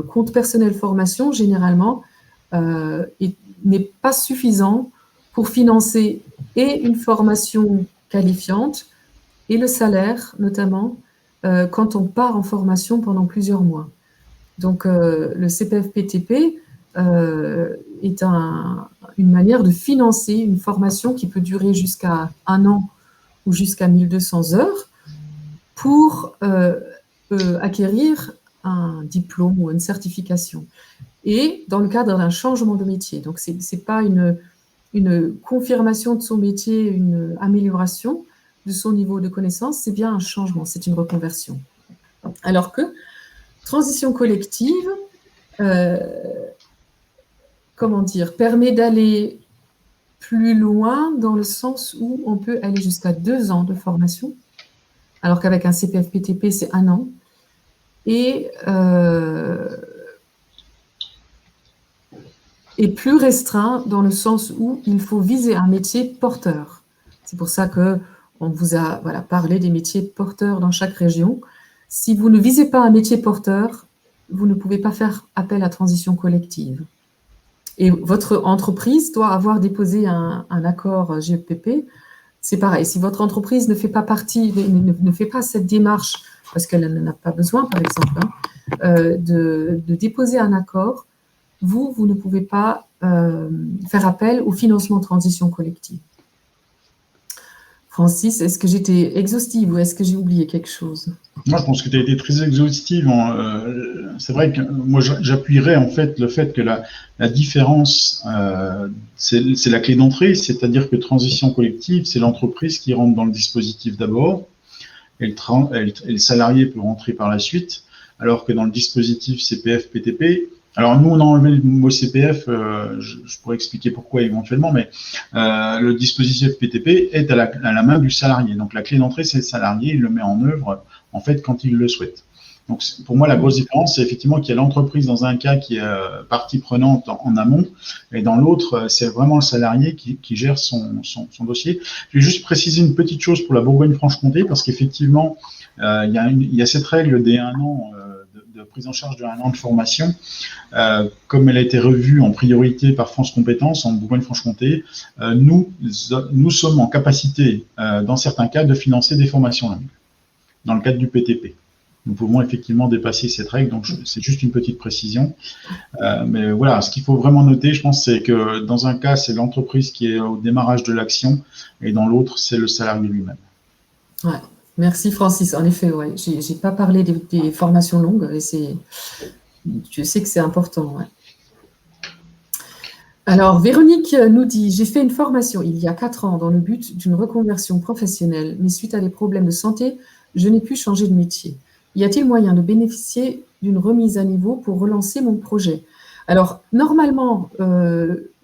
compte personnel formation, généralement, n'est pas suffisant pour financer et une formation qualifiante et le salaire, notamment, quand on part en formation pendant plusieurs mois. Donc, le CPF-PTP est une manière de financer une formation qui peut durer jusqu'à 1 an ou jusqu'à 1200 heures pour acquérir un diplôme ou une certification. Et dans le cadre d'un changement de métier. Donc, ce n'est pas une confirmation de son métier, une amélioration de son niveau de connaissance, c'est bien un changement, c'est une reconversion. Alors que transition collective, permet d'aller plus loin dans le sens où on peut aller jusqu'à 2 ans de formation, alors qu'avec un CPF-PTP, c'est 1 an. Et plus restreint dans le sens où il faut viser un métier porteur. C'est pour ça qu'on vous a parlé des métiers porteurs dans chaque région. Si vous ne visez pas un métier porteur, vous ne pouvez pas faire appel à transition collective. Et votre entreprise doit avoir déposé un accord GEPP. C'est pareil, si votre entreprise ne fait pas partie, ne fait pas cette démarche, parce qu'elle n'en a pas besoin, par exemple, de déposer un accord, vous ne pouvez pas faire appel au financement de transition collective. Francis, est-ce que j'étais exhaustive ou est-ce que j'ai oublié quelque chose? Moi, je pense que tu as été très exhaustive. C'est vrai que moi, j'appuierais en fait le fait que la différence, c'est la clé d'entrée, c'est-à-dire que transition collective, c'est l'entreprise qui rentre dans le dispositif d'abord, et le salarié peut rentrer par la suite, alors que dans le dispositif CPF-PTP, alors nous, on a enlevé le mot CPF, je pourrais expliquer pourquoi éventuellement, mais le dispositif PTP est à la main du salarié. Donc la clé d'entrée, c'est le salarié, il le met en œuvre en fait quand il le souhaite. Donc pour moi, la grosse différence, c'est effectivement qu'il y a l'entreprise dans un cas qui est partie prenante en amont, et dans l'autre, c'est vraiment le salarié qui gère son dossier. Je vais juste préciser une petite chose pour la Bourgogne-Franche-Comté, parce qu'effectivement, il y a cette règle des 1 an de prise en charge de 1 an de formation, comme elle a été revue en priorité par France Compétences en Bourgogne-Franche-Comté, nous sommes en capacité, dans certains cas, de financer des formations longues, dans le cadre du PTP. Nous pouvons effectivement dépasser cette règle, donc c'est juste une petite précision. Mais voilà, ce qu'il faut vraiment noter, je pense, c'est que dans un cas, c'est l'entreprise qui est au démarrage de l'action, et dans l'autre, c'est le salarié lui-même. Ouais. Merci Francis. En effet, ouais, j'ai pas parlé des formations longues, et je sais que c'est important. Ouais. Alors, Véronique nous dit, j'ai fait une formation il y a 4 ans dans le but d'une reconversion professionnelle, mais suite à des problèmes de santé, je n'ai pu changer de métier. Y a-t-il moyen de bénéficier d'une remise à niveau pour relancer mon projet? Alors, normalement,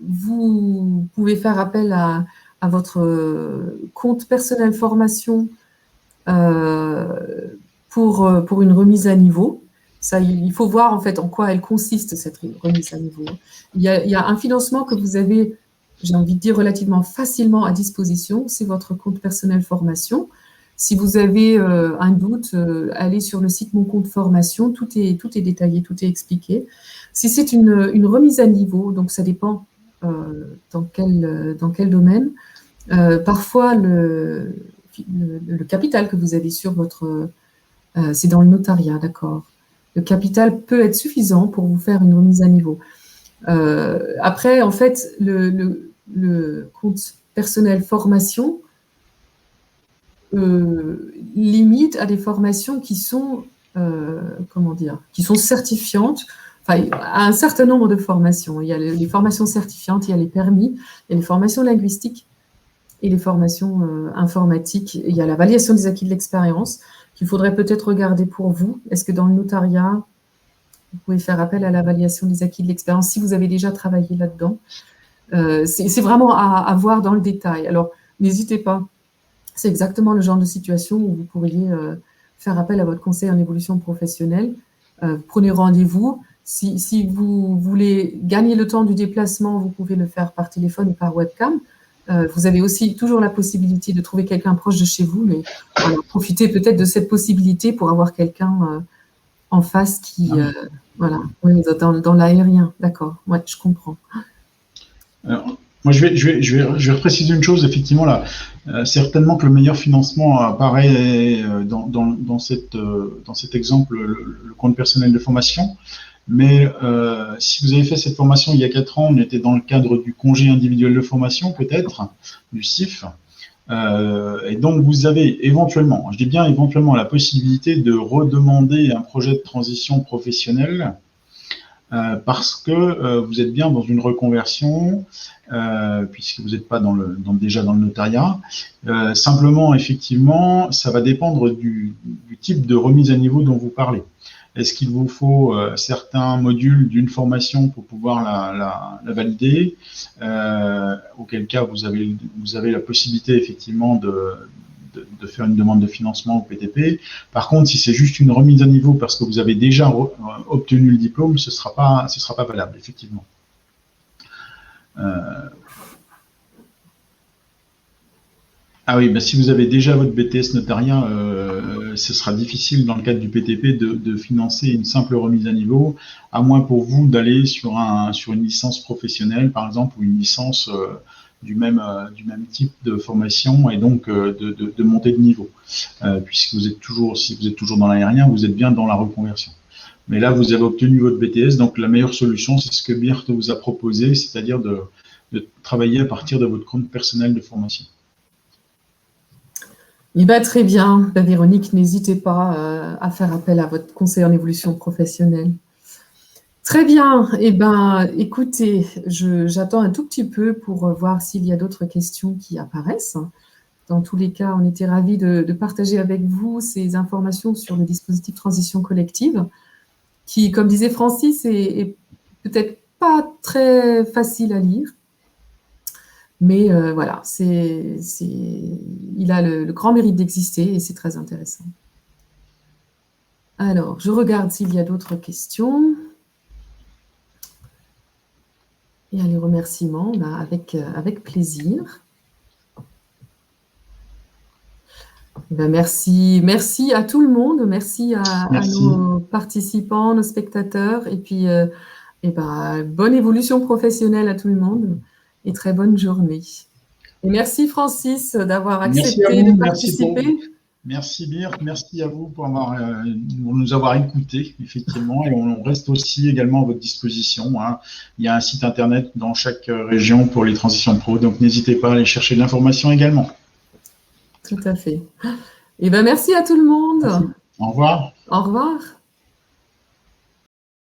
vous pouvez faire appel à votre compte personnel formation pour une remise à niveau. Ça, il faut voir en fait en quoi elle consiste, cette remise à niveau. Il y a un financement que vous avez, j'ai envie de dire, relativement facilement à disposition, c'est votre compte personnel formation. Si vous avez un doute, allez sur le site Mon compte formation, tout est détaillé, tout est expliqué. Si c'est une remise à niveau, donc ça dépend dans quel domaine, parfois le capital que vous avez sur votre... c'est dans le notariat, d'accord. Le capital peut être suffisant pour vous faire une remise à niveau. Après, en fait, le compte personnel formation limite à des formations qui sont, qui sont certifiantes, enfin, à un certain nombre de formations. Il y a les formations certifiantes, il y a les permis, il y a les formations linguistiques et les formations informatiques. Il y a la validation des acquis de l'expérience. qu'il faudrait peut-être regarder pour vous. Est-ce que dans le notariat, vous pouvez faire appel à l'évaluation des acquis de l'expérience si vous avez déjà travaillé là-dedans? C'est vraiment à voir dans le détail. Alors, n'hésitez pas. C'est exactement le genre de situation où vous pourriez faire appel à votre conseil en évolution professionnelle. Prenez rendez-vous. Si vous voulez gagner le temps du déplacement, vous pouvez le faire par téléphone ou par webcam. Vous avez aussi toujours la possibilité de trouver quelqu'un proche de chez vous, mais voilà, profitez peut-être de cette possibilité pour avoir quelqu'un en face qui... voilà, oui, dans l'aérien, d'accord, ouais, je comprends. Alors, moi, je vais préciser une chose, effectivement, là, certainement que le meilleur financement apparaît dans cet exemple, le compte personnel de formation. Mais si vous avez fait cette formation il y a 4 ans, on était dans le cadre du congé individuel de formation, peut-être, du CIF. Et donc, vous avez éventuellement, je dis bien éventuellement, la possibilité de redemander un projet de transition professionnelle parce que vous êtes bien dans une reconversion, puisque vous n'êtes pas déjà dans le notariat. Simplement, effectivement, ça va dépendre du type de remise à niveau dont vous parlez. Est-ce qu'il vous faut certains modules d'une formation pour pouvoir la valider, auquel cas vous avez la possibilité effectivement de faire une demande de financement au PTP. Par contre, si c'est juste une remise à niveau parce que vous avez déjà obtenu le diplôme, ce sera pas valable, effectivement. Ah oui, bah si vous avez déjà votre BTS notariat, ce sera difficile dans le cadre du PTP de financer une simple remise à niveau, à moins pour vous d'aller sur une licence professionnelle, par exemple, ou une licence du même type de formation, et donc de monter de niveau. Puisque si vous êtes toujours dans l'aérien, vous êtes bien dans la reconversion. Mais là, vous avez obtenu votre BTS, donc la meilleure solution, c'est ce que Birte vous a proposé, c'est-à-dire de travailler à partir de votre compte personnel de formation. Eh bien, très bien. Véronique, n'hésitez pas à faire appel à votre conseiller en évolution professionnelle. Très bien. Eh bien, écoutez, j'attends un tout petit peu pour voir s'il y a d'autres questions qui apparaissent. Dans tous les cas, on était ravis de partager avec vous ces informations sur le dispositif transition collective, qui, comme disait Francis, est peut-être pas très facile à lire. Mais voilà, il a le grand mérite d'exister et c'est très intéressant. Alors, je regarde s'il y a d'autres questions. Et les remerciements, avec plaisir. Merci à tout le monde, merci à nos participants, nos spectateurs, et puis bonne évolution professionnelle à tout le monde. Et très bonne journée. Et merci Francis d'avoir accepté de participer. Merci Birte, merci à vous pour nous avoir écoutés, effectivement, et on reste aussi également à votre disposition. Hein. Il y a un site internet dans chaque région pour les transitions pro, donc n'hésitez pas à aller chercher de l'information également. Tout à fait. Et merci à tout le monde. Merci. Au revoir. Au revoir.